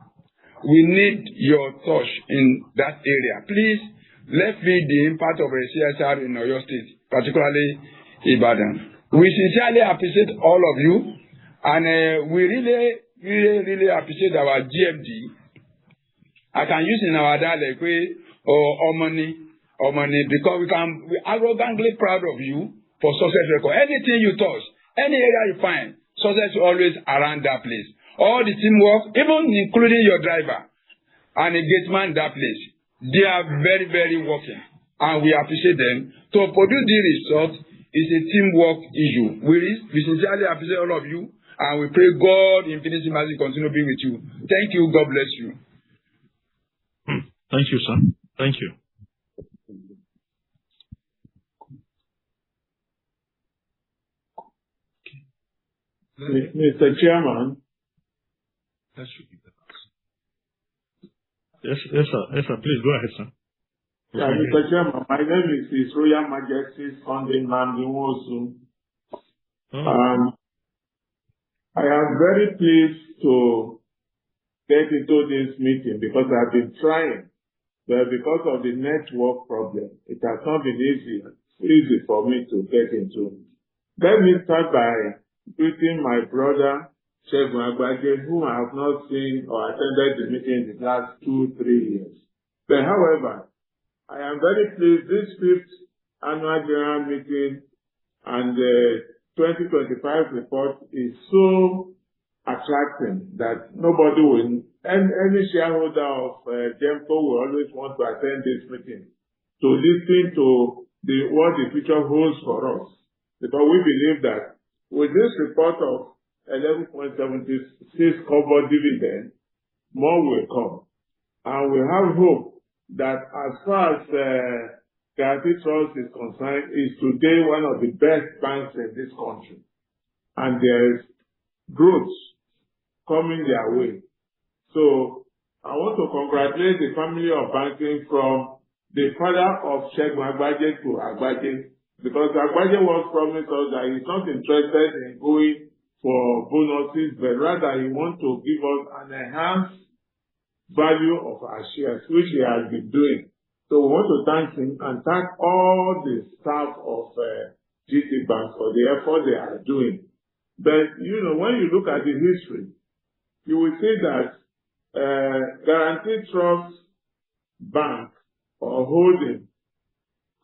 we need your touch in that area. Please, let's be the impact of a CSR in your state, particularly Ibadan. We sincerely appreciate all of you, and we really appreciate our GMD. I can use in our dialect, or money, because we're arrogantly proud of you for success record. Anything you touch, any area you find, success is always around that place. All the teamwork, even including your driver and the gateman in that place, they are very, very working, and we appreciate them. To produce the result is a teamwork issue. We sincerely appreciate all of you, and we pray God in infinite mercy continue to be with you. Thank you. God bless you. Thank you, sir. Thank you. Mr. Chairman. Yes, sir. Please go ahead, sir. Yeah, Mr. Chairman, my name is His Royal Majesty's Sunday Nandi Wosu. I am very pleased to get into this meeting because I've been trying. But because of the network problem, it has not been easy for me to get into. Let me start by greeting my brother, Segun Agbaje, whom I have not seen or attended the meeting in the last 2-3 years. But however, I am very pleased this 5th annual general meeting and the 2025 report is so attracting that nobody will, any shareholder of GEMCO will always want to attend this meeting to listen to what the future holds for us. Because we believe that with this report of 11.76 cover dividend, more will come. And we have hope that as far as Guaranty Trust is concerned, is today one of the best banks in this country. And there is growth coming their way. So I want to congratulate the family of banking from the father of Segun Agbaje to Agbaje, because Agbaje was promised us that he's not interested in going for bonuses, but rather he wants to give us an enhanced value of our shares, which he has been doing. So we want to thank him and thank all the staff of GT Bank for the effort they are doing. But, when you look at the history, you will see that Guaranty Trust Bank or Holding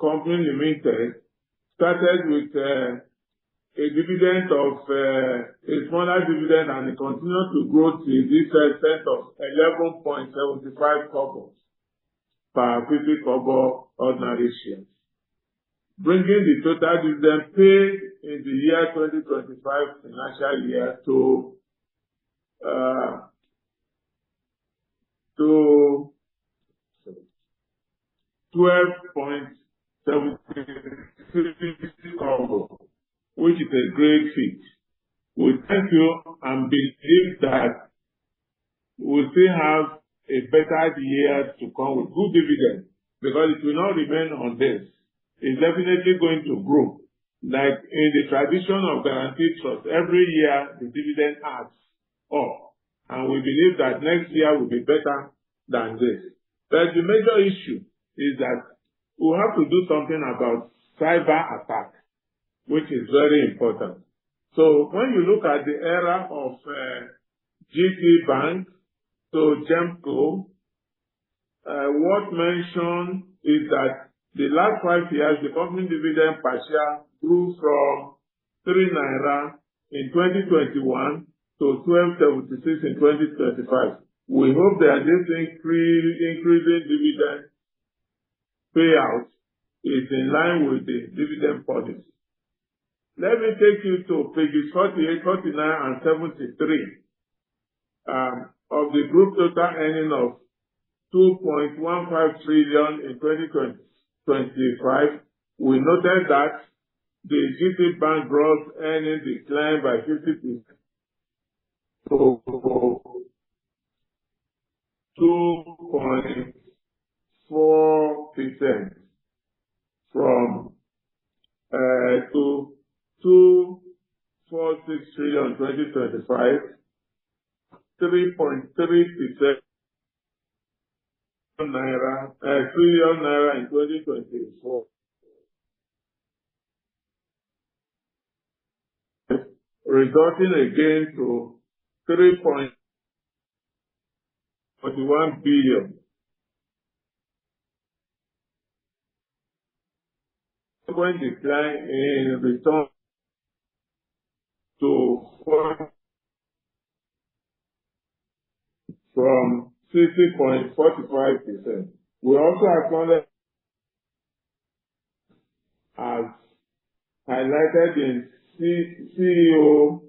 Company Limited started with a dividend of a smaller dividend, and it continued to grow to this extent of 11.75 kobo per 50 kobo ordinary shares, bringing the total dividend paid in the year 2025 financial year to 12.76 kobo, which is a great feat. We thank you and believe that we still have a better year to come with good dividend, because it will not remain on this. It's definitely going to grow. Like in the tradition of Guaranty Trust, every year the dividend adds up. And we believe that next year will be better than this. But the major issue is that we have to do something about cyber attack, which is very important. So when you look at the era of GT Bank to GEMCO, what mentioned is that the last 5 years, the company dividend per share grew from 3 naira in 2021 to 12.76 in 2025. We hope that this increasing dividend payout is in line with the dividend policy. Let me take you to pages 48, 49, and 73 of the group total earning of 2.15 trillion in 2025. We noted that the GT Bank gross earnings declined by 50% to 2.4% from to 246 trillion in 2025, 3.3% trillion naira in 2024, resulting again to 3.41 billion. Subsequent decline in return to from 60.45%. We also acknowledge, as highlighted in CEO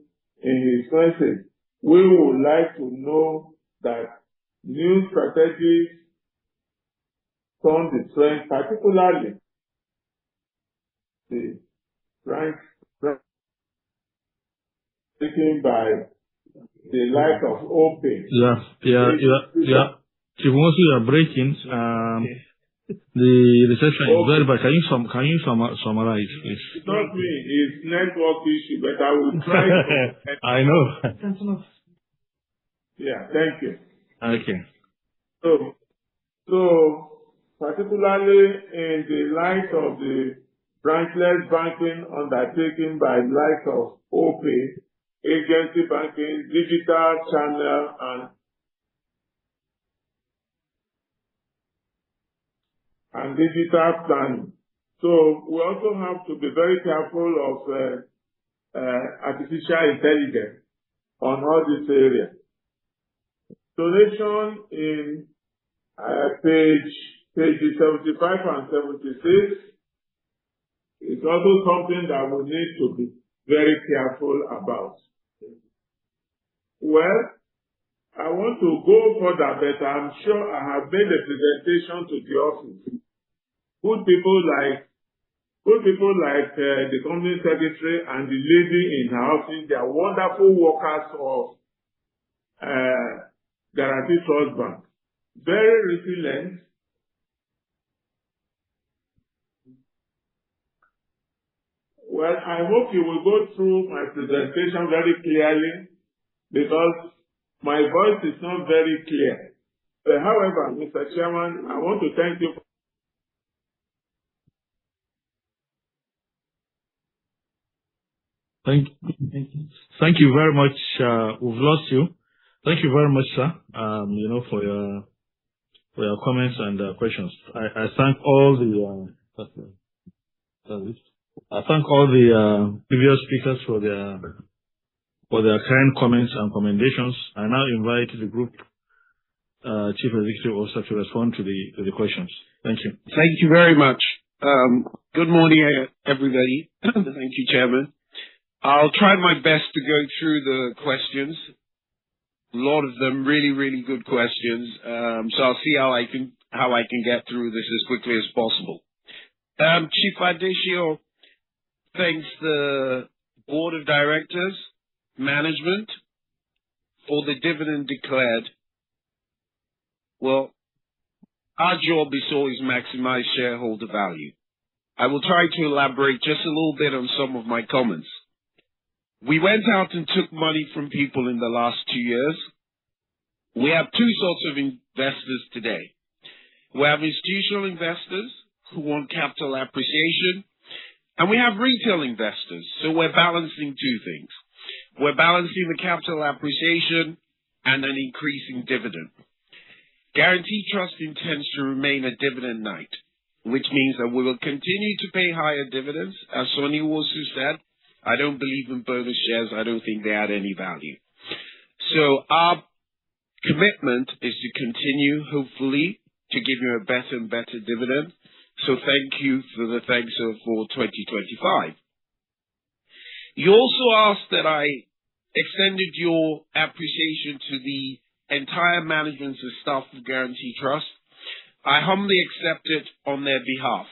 in his message, we would like to know that new strategies turn the trend, particularly the rank taken by the light of open. Yeah. Chief Mosu, you are breaking. The reception is very bad. Can you summarize, please? It's not me. It's network issue, but I will try to. I know. Yeah, thank you. Okay. So particularly in the light of the branchless banking undertaken by the likes of OPay, agency banking, digital channel, and digital planning. So we also have to be very careful of artificial intelligence on all this area. Donation in pages 75 and 76 is also something that we need to be very careful about. Well, I want to go further, but I'm sure I have made a presentation to the office. Good people like the company secretary and the lady in her office, they are wonderful workers of Guaranty Trust Bank. Very resilient. Well, I hope you will go through my presentation very clearly because my voice is not very clear. But however, Mr. Chairman, I want to thank you. Thank you very much. We've lost you. Thank you very much, sir. For your comments and questions. I thank all the previous speakers for their kind comments and commendations. I now invite the group Chief Executive Officer to respond to the questions. Thank you. Thank you very much. Good morning, everybody. Thank you, Chairman. I'll try my best to go through the questions. A lot of them really, really good questions. So I'll see how I can get through this as quickly as possible. Chief Adesio thanks the Board of Directors, management, for the dividend declared. Well, our job is always maximize shareholder value. I will try to elaborate just a little bit on some of my comments. We went out and took money from people in the last 2 years. We have two sorts of investors today. We have institutional investors who want capital appreciation, and we have retail investors. So we're balancing two things. We're balancing the capital appreciation and an increasing dividend. Guaranty Trust intends to remain a dividend knight, which means that we will continue to pay higher dividends. As Sonny Wosu said, I don't believe in bonus shares. I don't think they add any value. So our commitment is to continue, hopefully, to give you a better and better dividend. So thank you for the thanks for 2025. You also asked that I extended your appreciation to the entire management and staff of Guaranty Trust. I humbly accept it on their behalf.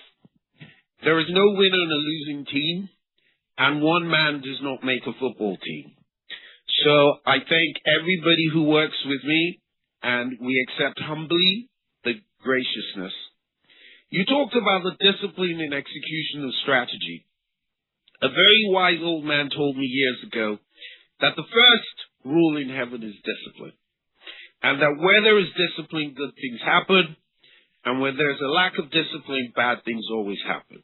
There is no winner in a losing team, and one man does not make a football team. So I thank everybody who works with me, and we accept humbly the graciousness. You talked about the discipline in execution of strategy. A very wise old man told me years ago that the first rule in heaven is discipline, and that where there is discipline, good things happen, and where there's a lack of discipline, bad things always happen.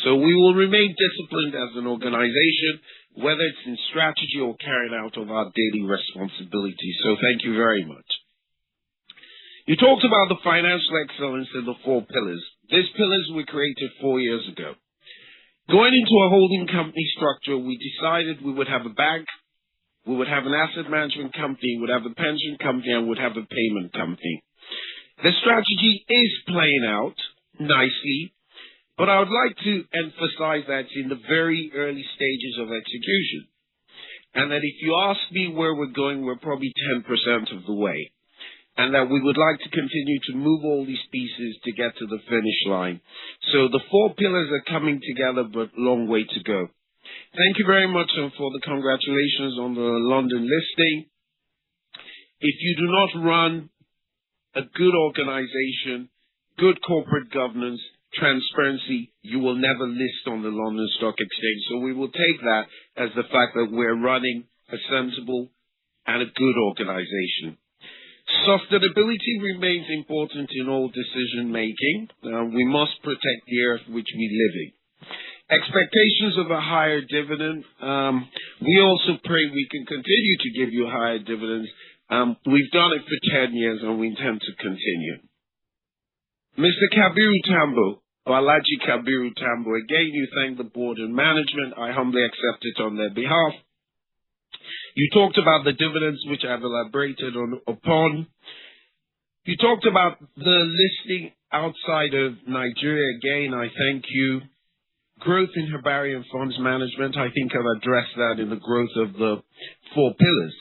So we will remain disciplined as an organization, whether it's in strategy or carrying out of our daily responsibilities. So thank you very much. You talked about the financial excellence and the 4 pillars. These pillars were created 4 years ago. Going into a holding company structure, we decided we would have a bank, we would have an asset management company, we would have a pension company, and we would have a payment company. The strategy is playing out nicely, but I would like to emphasize that it's in the very early stages of execution. And that if you ask me where we're going, we're probably 10% of the way. And that we would like to continue to move all these pieces to get to the finish line. So the 4 pillars are coming together, but long way to go. Thank you very much for the congratulations on the London listing. If you do not run a good organization, good corporate governance, transparency, you will never list on the London Stock Exchange. So we will take that as the fact that we're running a sensible and a good organization. Sustainability remains important in all decision making. We must protect the earth which we live in. Expectations of a higher dividend. We also pray we can continue to give you higher dividends. We've done it for 10 years and we intend to continue. Mr. Kabiru Tambo, Balaji Kabiru Tambo, again you thank the board and management. I humbly accept it on their behalf. You talked about the dividends, which I've elaborated upon. You talked about the listing outside of Nigeria. Again, I thank you. Growth in herbarium funds management. I think I've addressed that in the growth of the 4 pillars.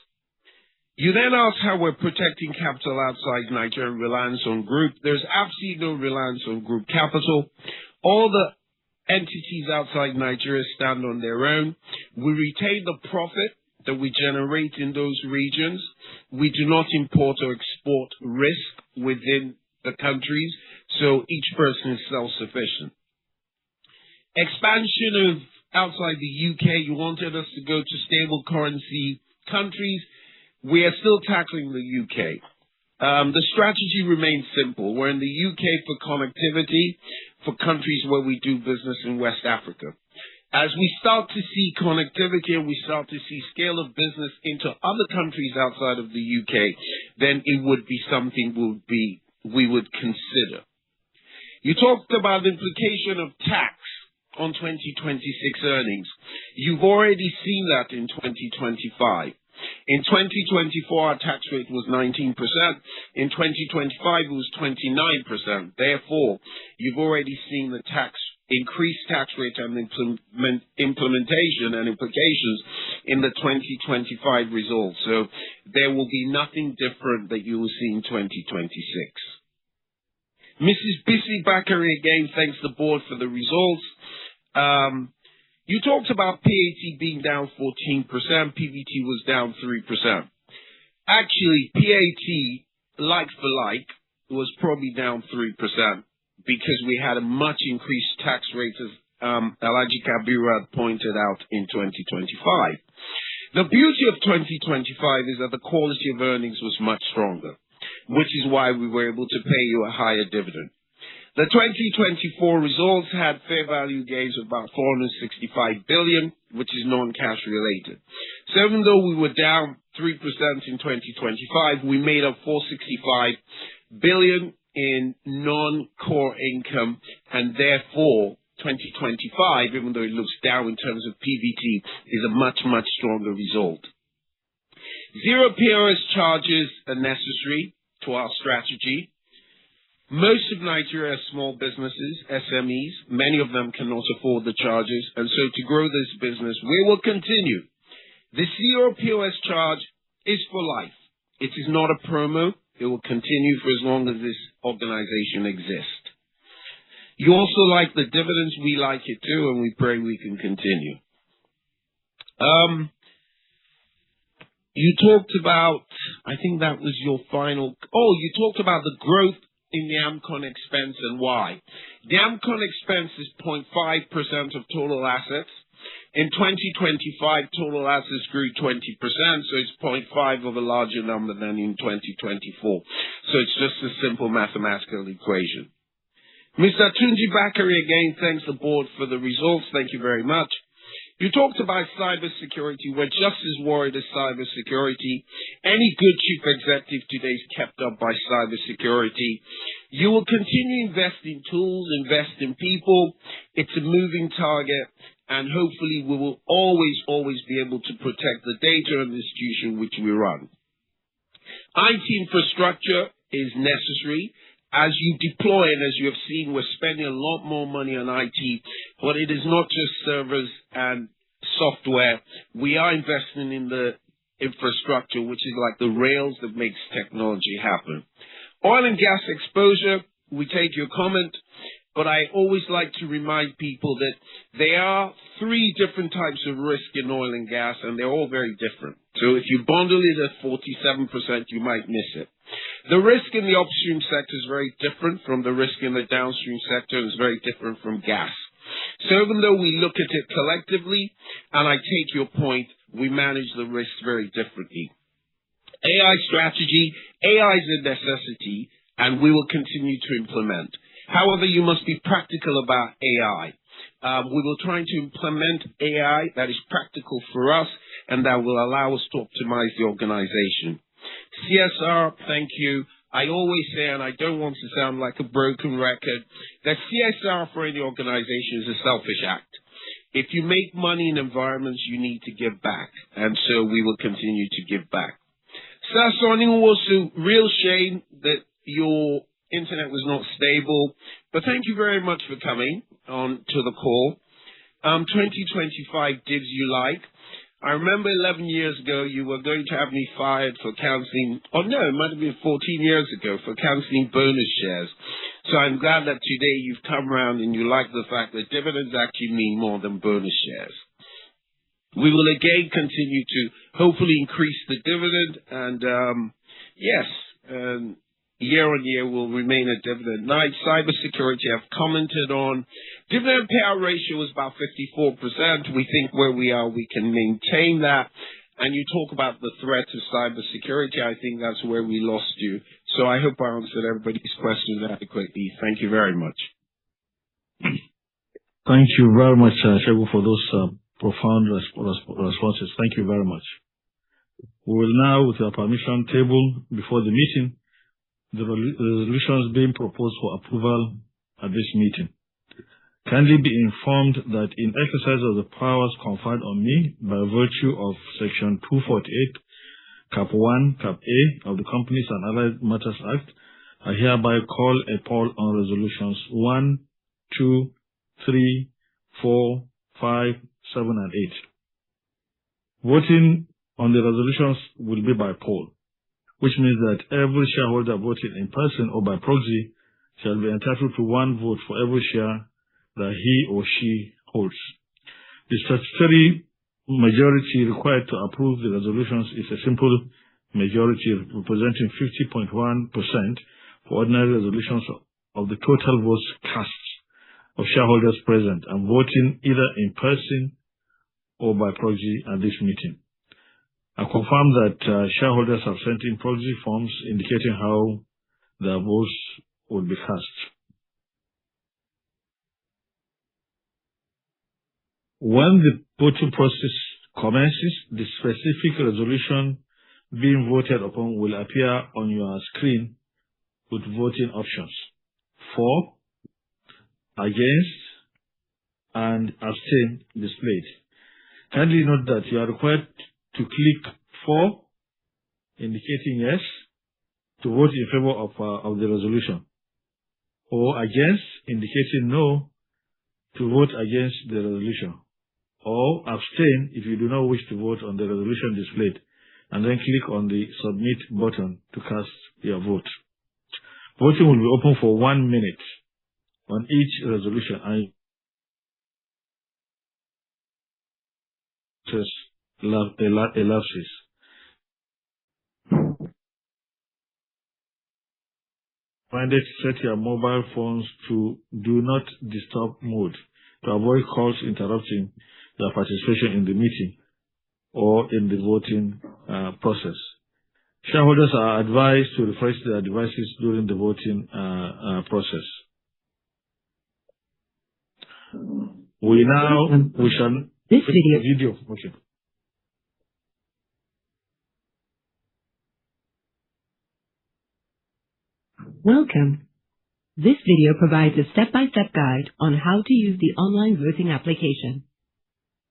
You then asked how we're protecting capital outside Nigeria and reliance on group. There's absolutely no reliance on group capital. All the entities outside Nigeria stand on their own. We retain the profit that we generate in those regions. We do not import or export risk within the countries, so each person is self-sufficient. Expansion of outside the UK. You wanted us to go to stable currency countries. We are still tackling the UK. The strategy remains simple. We're in the UK for connectivity for countries where we do business in West Africa. As we start to see connectivity and we start to see scale of business into other countries outside of the UK, then it would be something we would consider. You talked about the implication of tax on 2026 earnings. You've already seen that in 2025. In 2024, our tax rate was 19%. In 2025, it was 29%. Therefore, you've already seen the increased tax rate and implementation and implications in the 2025 results. So there will be nothing different that you will see in 2026. Mrs. Bisi Bakari again thanks the board for the results. You talked about PAT being down 14%, PBT was down 3%. Actually, PAT, like for like, was probably down 3% because we had a much increased tax rate, as Alhaji Kabiru had pointed out in 2025. The beauty of 2025 is that the quality of earnings was much stronger, which is why we were able to pay you a higher dividend. The 2024 results had fair value gains of about 465 billion, which is non-cash related. So even though we were down 3% in 2025, we made up 465 billion in non-core income, and therefore 2025, even though it looks down in terms of PBT, is a much, much stronger result. Zero POS charges are necessary to our strategy. Most of Nigeria are small businesses, SMEs. Many of them cannot afford the charges. And so to grow this business, we will continue. The zero POS charge is for life. It is not a promo. It will continue for as long as this organization exists. You also like the dividends. We like it too, and we pray we can continue. You talked about, I think that was your final, you talked about the growth in the AMCON expense and why. The AMCON expense is 0.5% of total assets. In 2025, total assets grew 20%, so it's 0.5 of a larger number than in 2024. So it's just a simple mathematical equation. Mr. Tunji Bakari again thanks the board for the results. Thank you very much. You talked about cybersecurity. We're just as worried as cybersecurity. Any good chief executive today is kept up by cybersecurity. You will continue to invest in tools, invest in people. It's a moving target, and hopefully we will always be able to protect the data and the institution which we run. IT infrastructure is necessary. As you deploy and as you have seen, we're spending a lot more money on IT, but it is not just servers and software. We are investing in the infrastructure, which is like the rails that makes technology happen. Oil and gas exposure, we take your comment, but I always like to remind people that there are 3 different types of risk in oil and gas, and they're all very different. So if you bundle it at 47%, you might miss it. The risk in the upstream sector is very different from the risk in the downstream sector, and is very different from gas. So even though we look at it collectively, and I take your point, we manage the risks very differently. AI strategy, AI is a necessity, and we will continue to implement. However, you must be practical about AI. We will try to implement AI that is practical for us and that will allow us to optimize the organization. CSR, thank you. I always say, and I don't want to sound like a broken record, that CSR for any organization is a selfish act. If you make money in environments, you need to give back. And so we will continue to give back. Sasoni, also real shame that your internet was not stable, but thank you very much for coming on to the call. 2025 divs you like. I remember 11 years ago you were going to have me fired for cancelling, it might have been 14 years ago, for cancelling bonus shares. So I'm glad that today you've come around and you like the fact that dividends actually mean more than bonus shares. We will again continue to hopefully increase the dividend, and year on year will remain at dividend. Now, cybersecurity, I've commented on. Dividend payout ratio is about 54%. We think where we are, we can maintain that. And you talk about the threat of cybersecurity. I think that's where we lost you. So I hope I answered everybody's questions adequately. Thank you very much. Thank you very much, Shegu, for those profound responses. Thank you very much. We will now, with your permission, table before the meeting the resolutions being proposed for approval at this meeting. Kindly be informed that in exercise of the powers conferred on me by virtue of Section 248, Cap 1, Cap A of the Companies and Allied Matters Act, I hereby call a poll on resolutions 1, 2, 3, 4, 5, 7, and 8. Voting on the resolutions will be by poll, which means that every shareholder voting in person or by proxy shall be entitled to one vote for every share that he or she holds. The statutory majority required to approve the resolutions is a simple majority representing 50.1% for ordinary resolutions of the total votes cast of shareholders present and voting either in person or by proxy at this meeting. I confirm that shareholders have sent in proxy forms indicating how their votes will be cast. When the voting process commences, the specific resolution being voted upon will appear on your screen with voting options: for, against, and abstain displayed. Kindly note that you are required to click for, indicating yes, to vote in favor of the resolution, or against, indicating no, to vote against the resolution, or abstain if you do not wish to vote on the resolution displayed, and then click on the submit button to cast your vote. Voting will be open for 1 minute on each resolution and elapses. Reminded to set your mobile phones to do not disturb mode to avoid calls interrupting your participation in the meeting or in the voting process. Shareholders are advised to refresh their devices during the voting process. We shall this video. Okay. Welcome. This video provides a step-by-step guide on how to use the online voting application.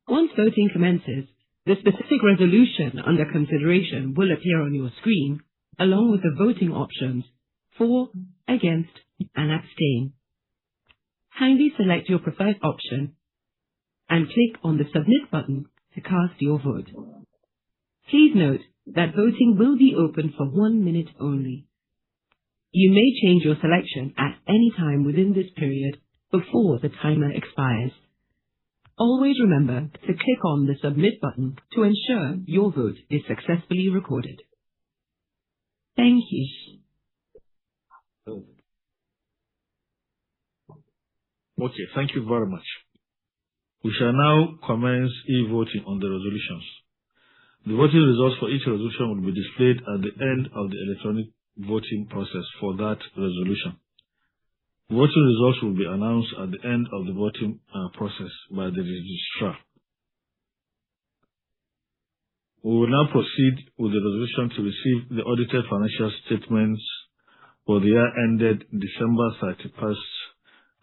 Once voting commences, the specific resolution under consideration will appear on your screen, along with the voting options for, against, and abstain. Kindly select your preferred option and click on the Submit button to cast your vote. Please note that voting will be open for 1 minute only. You may change your selection at any time within this period before the timer expires. Always remember to click on the Submit button to ensure your vote is successfully recorded. Thank you. Okay, thank you very much. We shall now commence e-voting on the resolutions. The voting results for each resolution will be displayed at the end of the electronic voting process for that resolution. Voting results will be announced at the end of the voting process by the registrar. We will now proceed with the resolution to receive the audited financial statements for the year ended December 31st,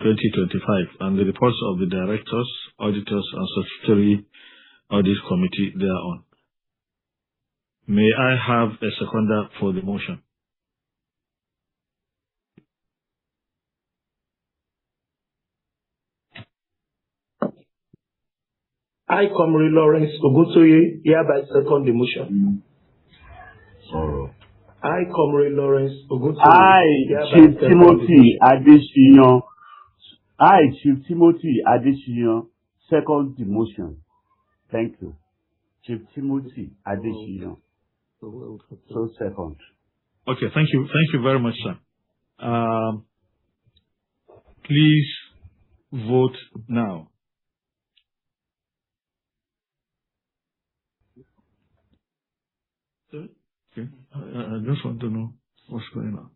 2025, and the reports of the directors, auditors, and statutory audit committee thereon. May I have a seconder for the motion? I, Comrade Lawrence Oguntoye, hereby second the motion. I, Comrade Lawrence Oguntoye. I, Chief Timothy Adesina. I, Chief Timothy Adesina, second the motion. Thank you. Chief Timothy Adesina. So second. Okay, thank you. Thank you very much, sir. Please vote now. Okay. I just want to know what's going on.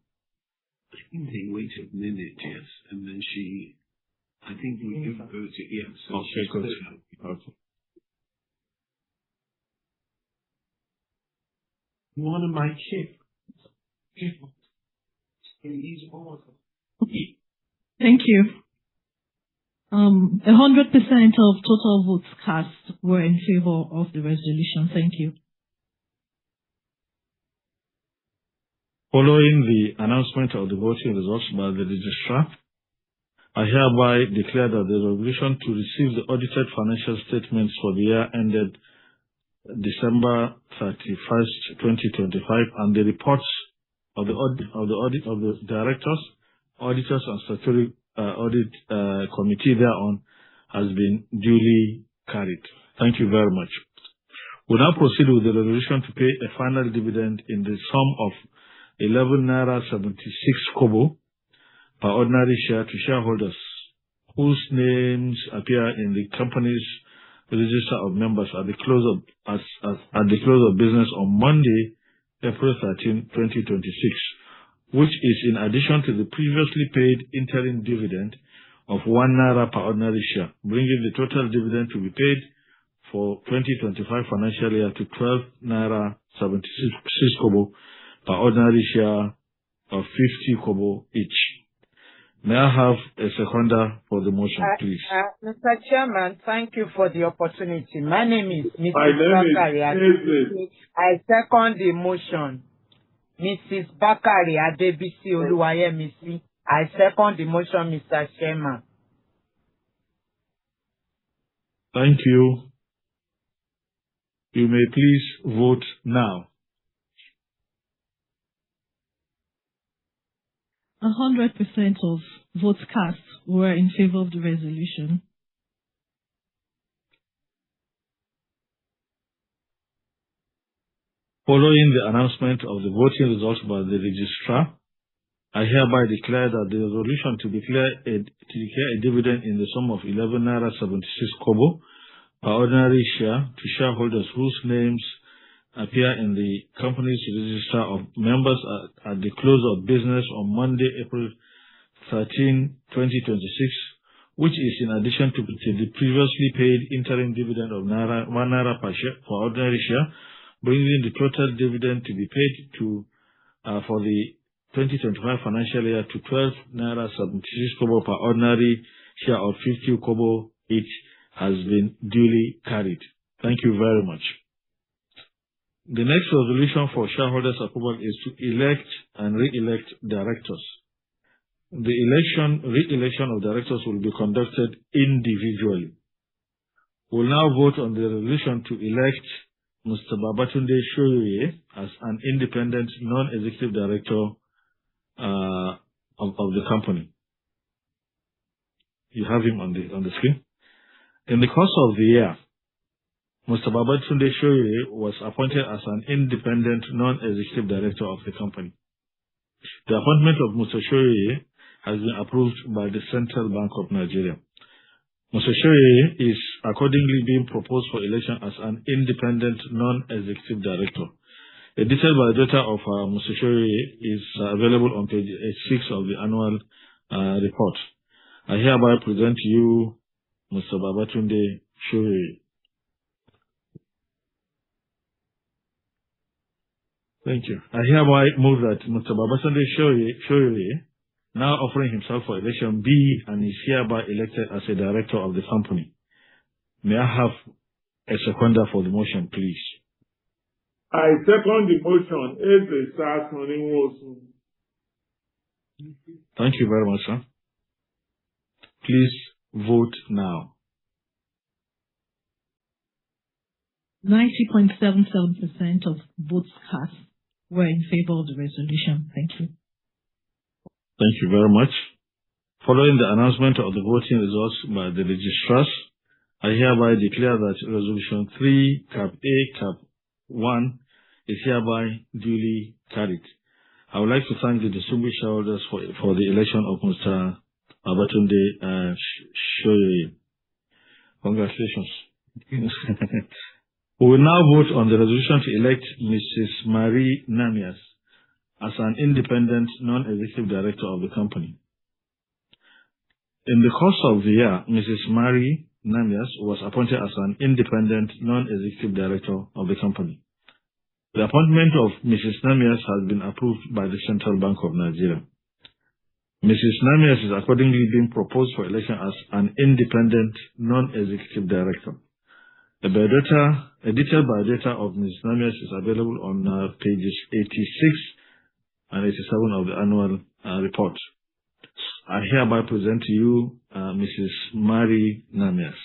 I think they waited a minute, yes, and then I think we give her to, yes. Okay, good. Okay. You want my chip? Thank you. 100% of total votes cast were in favor of the resolution. Thank you. Following the announcement of the voting results by the registrar, I hereby declare that the resolution to receive the audited financial statements for the year ended December 31st, 2025, and the reports of the directors, auditors, and statutory audit committee thereon has been duly carried. Thank you very much. We now proceed with the resolution to pay a final dividend in the sum of 11 naira 76 kobo per ordinary share to shareholders whose names appear in the company's register of members at the close of business on Monday, April 13, 2026, which is in addition to the previously paid interim dividend of 1 naira per ordinary share, bringing the total dividend to be paid for 2025 financial year to 12 naira 76 kobo per ordinary share of 50 kobo each. May I have a seconder for the motion, please? Mr. Chairman, thank you for the opportunity. My name is Mrs. Bakari. I second the motion. Mrs. Bakari Adebisi Oluwayemisi. I second the motion, Mr. Chairman. Thank you. You may please vote now. 100% of votes cast were in favor of the resolution. Following the announcement of the voting results by the registrar, I hereby declare that the resolution to declare a dividend in the sum of 11 naira 76 kobo per ordinary share to shareholders whose names appear in the company's register of members at the close of business on Monday, April 13, 2026, which is in addition to the previously paid interim dividend of 1 naira per share for ordinary share, bringing the total dividend to be paid for the 2025 financial year to 12 naira 76 kobo per ordinary share of 50 kobo each has been duly carried. Thank you very much. The next resolution for shareholders' approval is to elect and re-elect directors. The re-election of directors will be conducted individually. We'll now vote on the resolution to elect Mr. Babatunde Shoyoye as an independent non-executive director of the company. You have him on the screen. In the course of the year, Mr. Babatunde Shoyoye was appointed as an independent non-executive director of the company. The appointment of Mr. Shoyoye has been approved by the Central Bank of Nigeria. Mr. Shoyoye is accordingly being proposed for election as an independent non-executive director. A detailed biodata of Mr. Shoyoye is available on page 6 of the annual report. I hereby present to you Mr. Babatunde Shoyoye. Thank you. I hereby move that Mr. Babatunde Shoyoye, now offering himself for election, be and is hereby elected as a director of the company. May I have a seconder for the motion, please? I second the motion. Thank you very much, sir. Please vote now. 90.77% of votes cast were in favor of the resolution. Thank you. Thank you very much. Following the announcement of the voting results by the registrars, I hereby declare that Resolution 3, Cap A, Cap 1 is hereby duly carried. I would like to thank the distinguished shareholders for the election of Mr. Babatunde Shoye. Congratulations. We will now vote on the resolution to elect Mrs. Marie Namias as an independent non-executive director of the company. In the course of the year, Mrs. Marie Namias was appointed as an independent non-executive director of the company. The appointment of Mrs. Namias has been approved by the Central Bank of Nigeria. Mrs. Namias is accordingly being proposed for election as an independent non-executive director. A detailed biodata of Mrs. Namias is available on pages 86 and 87 of the annual report. I hereby present to you Mrs. Marie Namias.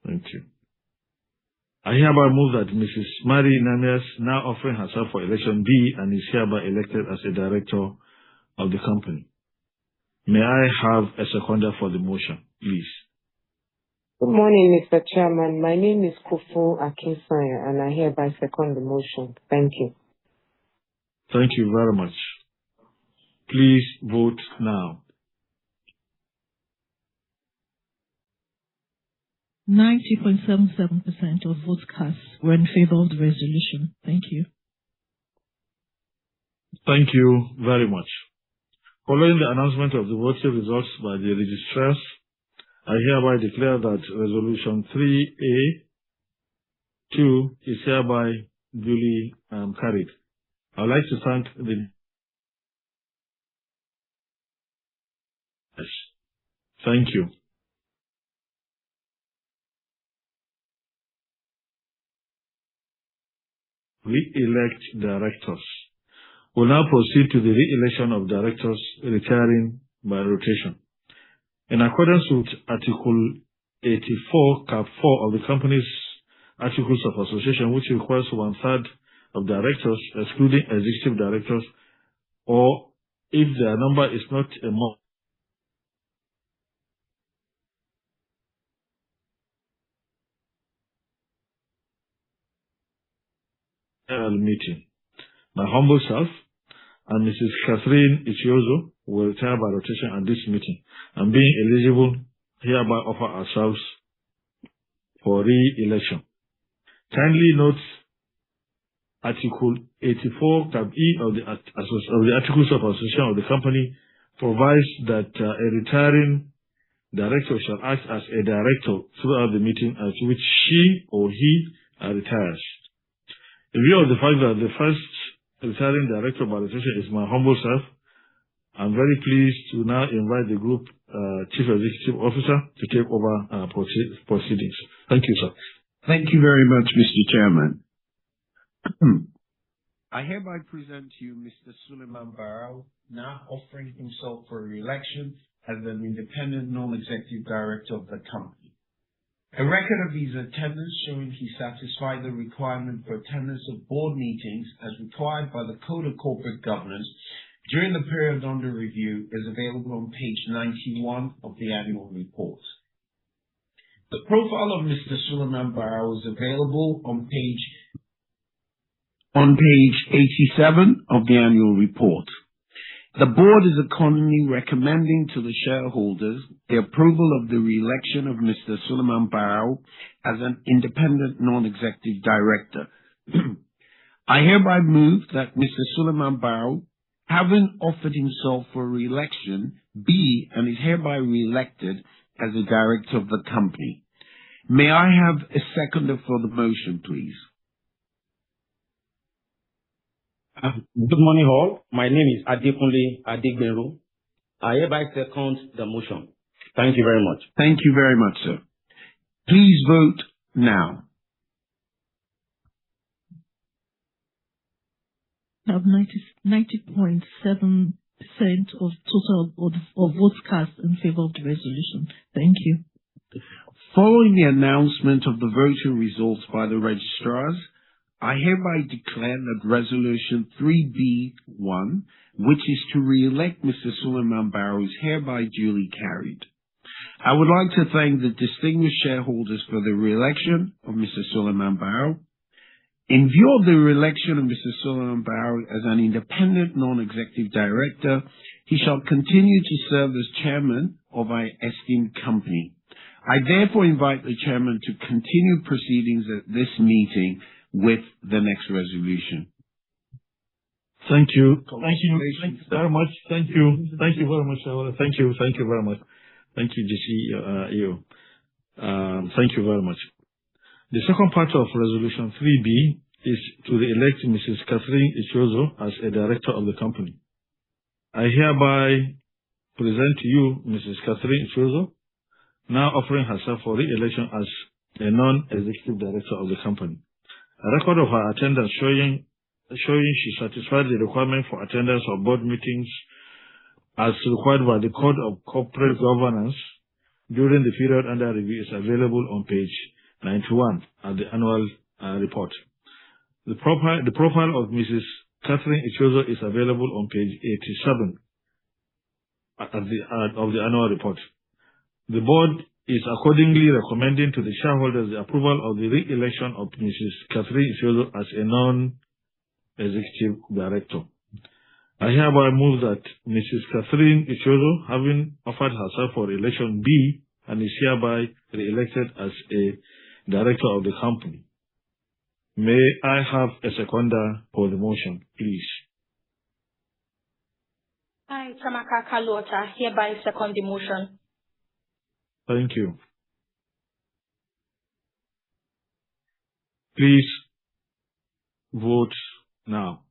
Thank you. I hereby move that Mrs. Marie Namias, now offering herself for election, be and is hereby elected as a director of the company. May I have a seconder for the motion, please? Good morning, Mr. Chairman. My name is Kufu Akinsanya, and I hereby second the motion. Thank you. Thank you very much. Please vote now. 90.77% of votes cast were in favor of the resolution. Thank you. Thank you very much. Following the announcement of the voting results by the registrars, I hereby declare that Resolution 3A2 is hereby duly carried. I would like to thank the Thank you. Re-elect directors. We'll now proceed to the re-election of directors retiring by rotation. In accordance with Article 84, Cap 4 of the company's Articles of Association, which requires 1/3 of directors, excluding executive directors, or if their number is not a more meeting. My humble self and Mrs. Catherine Ichiozo will retire by rotation at this meeting, and being eligible, hereby offer ourselves for re-election. Kindly note Article 84 Tab E of the Articles of Association of the company provides that a retiring director shall act as a director throughout the meeting at which she or he retires. In view of the fact that the first retiring director by rotation is my humble self, I'm very pleased to now invite the Group Chief Executive Officer to take over proceedings. Thank you, sir. Thank you very much, Mr. Chairman. I hereby present to you Mr. Suleiman Barrow, now offering himself for re-election as an independent non-executive director of the company. A record of his attendance showing he satisfied the requirement for attendance of board meetings as required by the Code of Corporate Governance during the period under review is available on page 91 of the annual report. The profile of Mr. Suleiman Barrow is available on page 87 of the annual report. The board is accordingly recommending to the shareholders the approval of the re-election of Mr. Suleiman Barrow as an independent non-executive director. I hereby move that Mr. Suleiman Barrow, having offered himself for re-election, be and is hereby re-elected as a director of the company. May I have a seconder for the motion, please? Good morning, all. My name is Adekunle Adegbenro. I hereby second the motion. Thank you very much. Thank you very much, sir. Please vote now. I have 90.7% of total of votes cast in favor of the resolution. Thank you. Following the announcement of the voting results by the registrars, I hereby declare that Resolution 3B1, which is to re-elect Mr. Suleiman Barrow, is hereby duly carried. I would like to thank the distinguished shareholders for the re-election of Mr. Suleiman Barrow. In view of the re-election of Mr. Solomon Barrow as an independent non-executive director, he shall continue to serve as chairman of our esteemed company. I therefore invite the chairman to continue proceedings at this meeting with the next resolution. Thank you. Thank you very much. Thank you. Thank you very much. Thank you. Thank you very much. Thank you, GC. Thank you very much. The second part of Resolution 3B is to re-elect Mrs. Catherine Ichozo as a director of the company. I hereby present to you Mrs. Catherine Ichozo, now offering herself for re-election as a non-executive director of the company. A record of her attendance showing she satisfied the requirement for attendance of board meetings as required by the Code of Corporate Governance during the period under review is available on page 91 of the annual report. The profile of Mrs. Catherine Ichozo is available on page 87 of the annual report. The board is accordingly recommending to the shareholders the approval of the re-election of Mrs. Catherine Ichozo as a non-executive director. I hereby move that Mrs. Catherine Ichozo, having offered herself for election, be and is hereby re-elected as a director of the company. May I have a seconder for the motion, please? I, Tamaka Kalota, hereby second the motion. Thank you. Please vote now.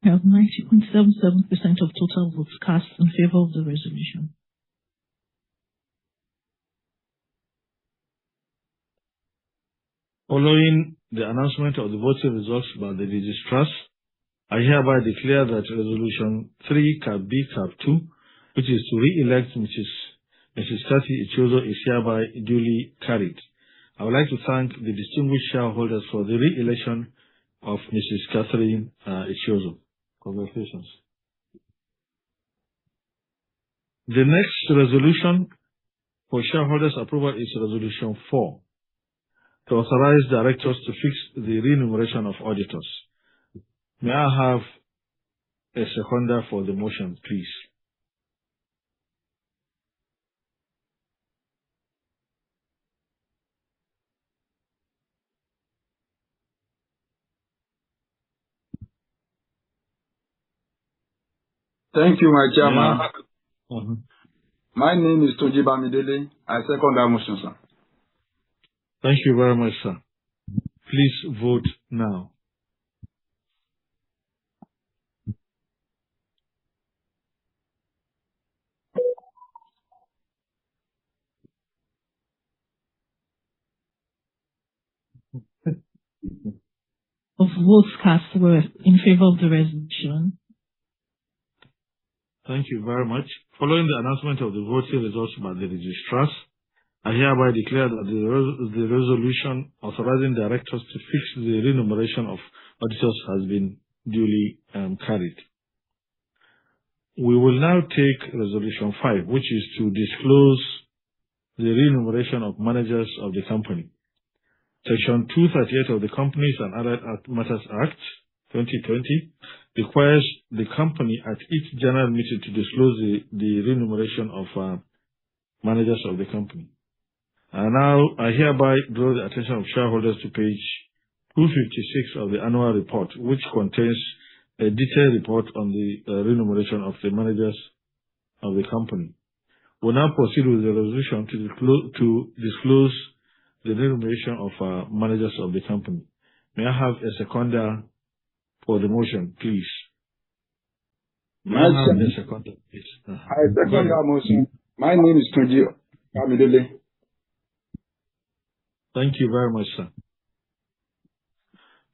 We have 90.77% of total votes cast in favor of the resolution. Following the announcement of the voting results by the registrars, I hereby declare that Resolution 3 Cap B Cap 2, which is to re-elect Mrs. Cathy Ichozo, is hereby duly carried. I would like to thank the distinguished shareholders for the re-election of Mrs. Catherine Ichozo. Congratulations. The next resolution for shareholders' approval is Resolution 4, to authorize directors to fix the remuneration of auditors. May I have a seconder for the motion, please? Thank you, my chairman. My name is Tunji Bamidele. I second that motion, sir. Thank you very much, sir. Please vote now. Of votes cast were in favor of the resolution. Thank you very much. Following the announcement of the voting results by the registrars, I hereby declare that the resolution authorizing directors to fix the remuneration of auditors has been duly carried. We will now take Resolution 5, which is to disclose the remuneration of managers of the company. Section 238 of the Companies and Allied Matters Act 2020 requires the company at each general meeting to disclose the remuneration of managers of the company. Now, I hereby draw the attention of shareholders to page 256 of the annual report, which contains a detailed report on the remuneration of the managers of the company. We'll now proceed with the resolution to disclose the remuneration of managers of the company. May I have a seconder for the motion, please? I second that motion. My name is Tunji Bamidele. Thank you very much, sir.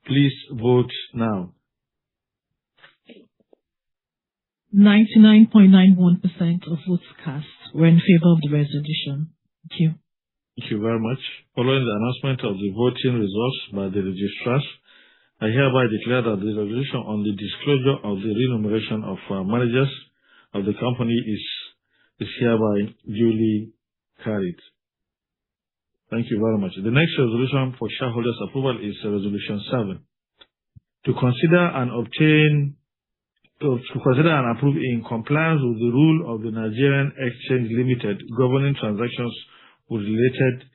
Please vote now. 99.91% of votes cast were in favor of the resolution. Thank you. Thank you very much. Following the announcement of the voting results by the registrars, I hereby declare that the resolution on the disclosure of the remuneration of managers of the company is hereby duly carried. Thank you very much. The next resolution for shareholders' approval is Resolution 7. To consider and approve in compliance with the rule of the Nigerian Exchange Limited governing transactions with related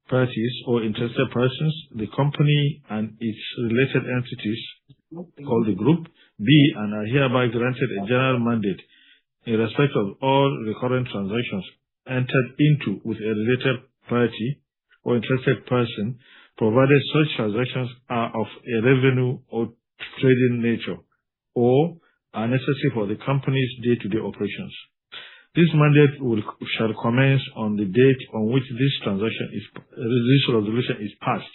parties or interested persons, the company and its related entities called the group, B, and are hereby granted a general mandate in respect of all recurrent transactions entered into with a related party or interested person, provided such transactions are of a revenue or trading nature or are necessary for the company's day-to-day operations. This mandate shall commence on the date on which this resolution is passed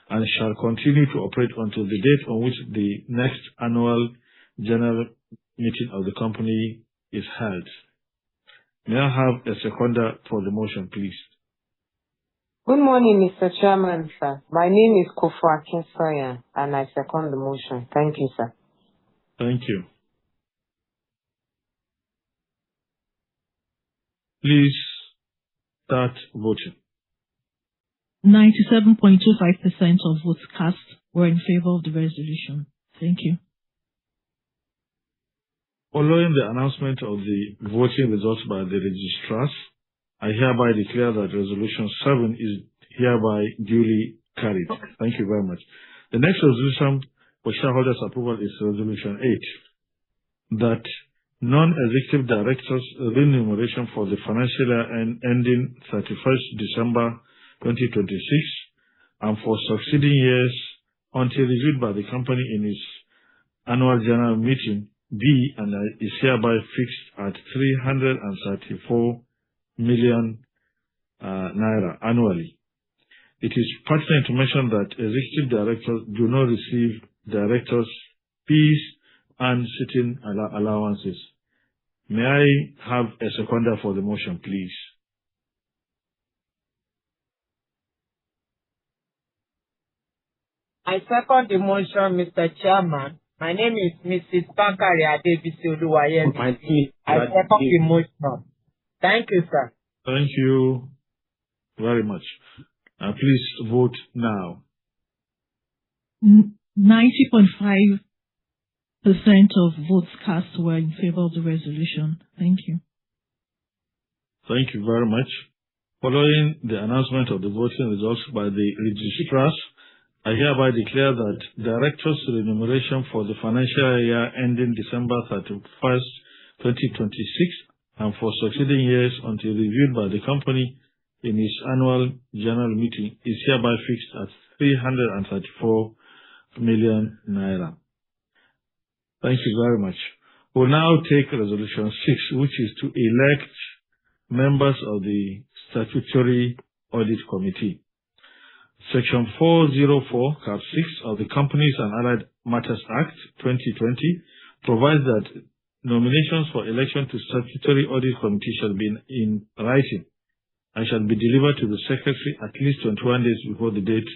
and shall continue to operate until the date on which the next annual general meeting of the company is held. May I have a seconder for the motion, please? Good morning, Mr. Chairman, sir. My name is Kofu Akinsoya, and I second the motion. Thank you, sir. Thank you. Please start voting. 97.25% of votes cast were in favor of the resolution. Thank you. Following the announcement of the voting results by the registrars, I hereby declare that Resolution 7 is hereby duly carried. Thank you very much. The next resolution for shareholders' approval is Resolution 8, that non-executive directors' remuneration for the financial year ending 31st December 2026 and for succeeding years until reviewed by the company in its annual general meeting B and is hereby fixed at 334 million naira annually. It is pertinent to mention that executive directors do not receive directors' fees and sitting allowances. May I have a seconder for the motion, please? I second the motion, Mr. Chairman. My name is Mrs. Bakari Adebisi Oluwayemi. I second the motion. Thank you, sir. Thank you very much. Please vote now. 90.5% of votes cast were in favor of the resolution. Thank you. Thank you very much. Following the announcement of the voting results by the registrars, I hereby declare that directors' remuneration for the financial year ending December 31st, 2026 and for succeeding years until reviewed by the company in its annual general meeting is hereby fixed at 334 million naira. Thank you very much. We'll now take Resolution 6, which is to elect members of the Statutory Audit Committee. Section 404, Cap 6 of the Companies and Allied Matters Act 2020 provides that nominations for election to Statutory Audit Committee shall be in writing and shall be delivered to the Secretary at least 21 days before the date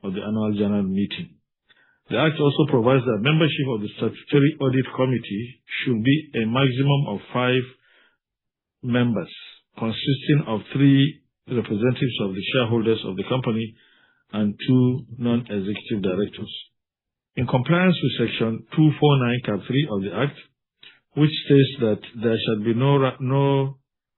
of the annual general meeting. The Act also provides that membership of the Statutory Audit Committee should be a maximum of 5 members, consisting of 3 representatives of the shareholders of the company and 2 non-executive directors. In compliance with Section 249, Cap 3 of the Act, which states that there shall be no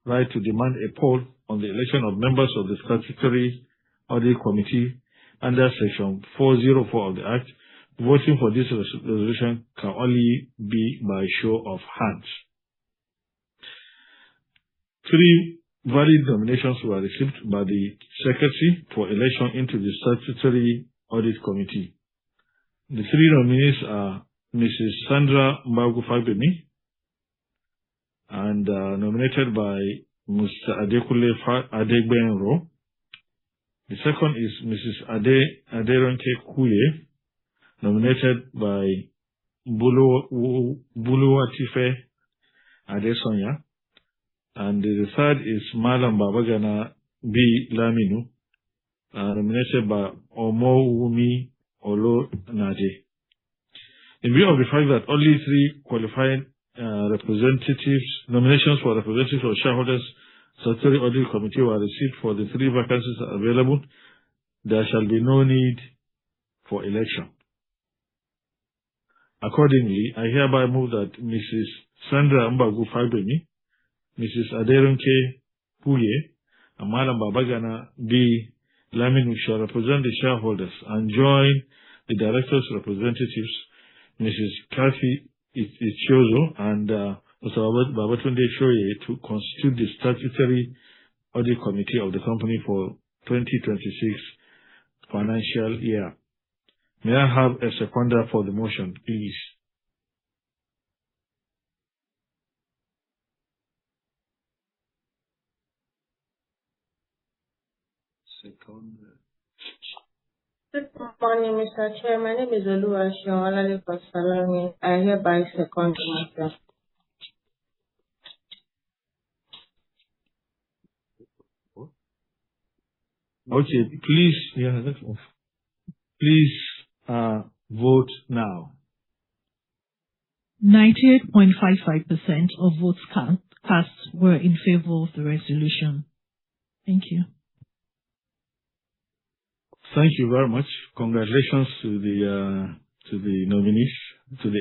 right to demand a poll on the election of members of the Statutory Audit Committee under Section 404 of the Act, voting for this resolution can only be by show of hands. 3 valid nominations were received by the Secretary for election into the Statutory Audit Committee. The 3 nominees are Mrs. Sandra Mbagu Fagbemi, and nominated by Mr. Adekunle Adegbenro. The second is Mrs. Aderonke Kuye, nominated by Buluwatife Adesonya. And the third is Malam Babagana B. Laminu, nominated by Omowumi Olo Nade. In view of the fact that only 3 qualified nominations for representatives of shareholders Statutory Audit Committee were received for the 3 vacancies available, there shall be no need for election. Accordingly, I hereby move that Mrs. Sandra Mbagu Fabemi, Mrs. Aderonke Puye, and Madam Babagana B. Laminu shall represent the shareholders and join the directors' representatives, Mrs. Kathy Ichiozo and Mr. Babatunde Shoye, to constitute the Statutory Audit Committee of the company for 2026 financial year. May I have a seconder for the motion, please? Seconder. Good morning, Mr. Chair. My name is Oluwaseun Olalekan Salami. I hereby second the motion. Okay, please vote now. 98.55% of votes cast were in favor of the resolution. Thank you. Thank you very much. Congratulations to the nominees, to the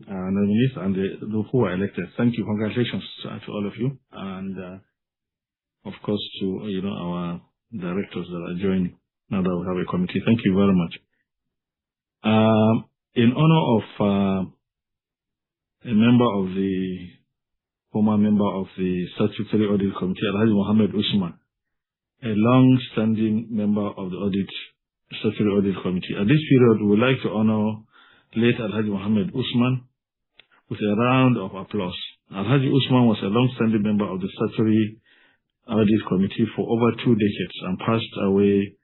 nominees and those who were elected. Thank you. Congratulations to all of you, and of course to our directors that are joining now that we have a committee. Thank you very much. In honor of former member of the Statutory Audit Committee, Alhaji Mohammed Usman, a long-standing member of the Statutory Audit Committee. At this period, we would like to honor late Alhaji Mohammed Usman with a round of applause. Alhaji Usman was a long-standing member of the Statutory Audit Committee for over 2 decades and passed away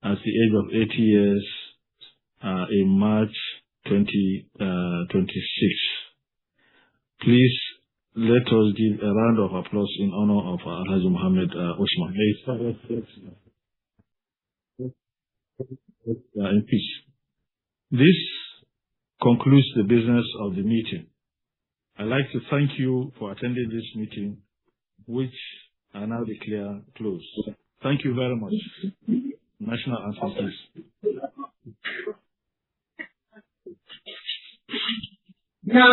at the age of 80 years in March 2026. Please let us give a round of applause in honor of Alhaji Mohammed Usman. In peace. This concludes the business of the meeting. I'd like to thank you for attending this meeting, which I now declare closed. Thank you very much. National anthem, please.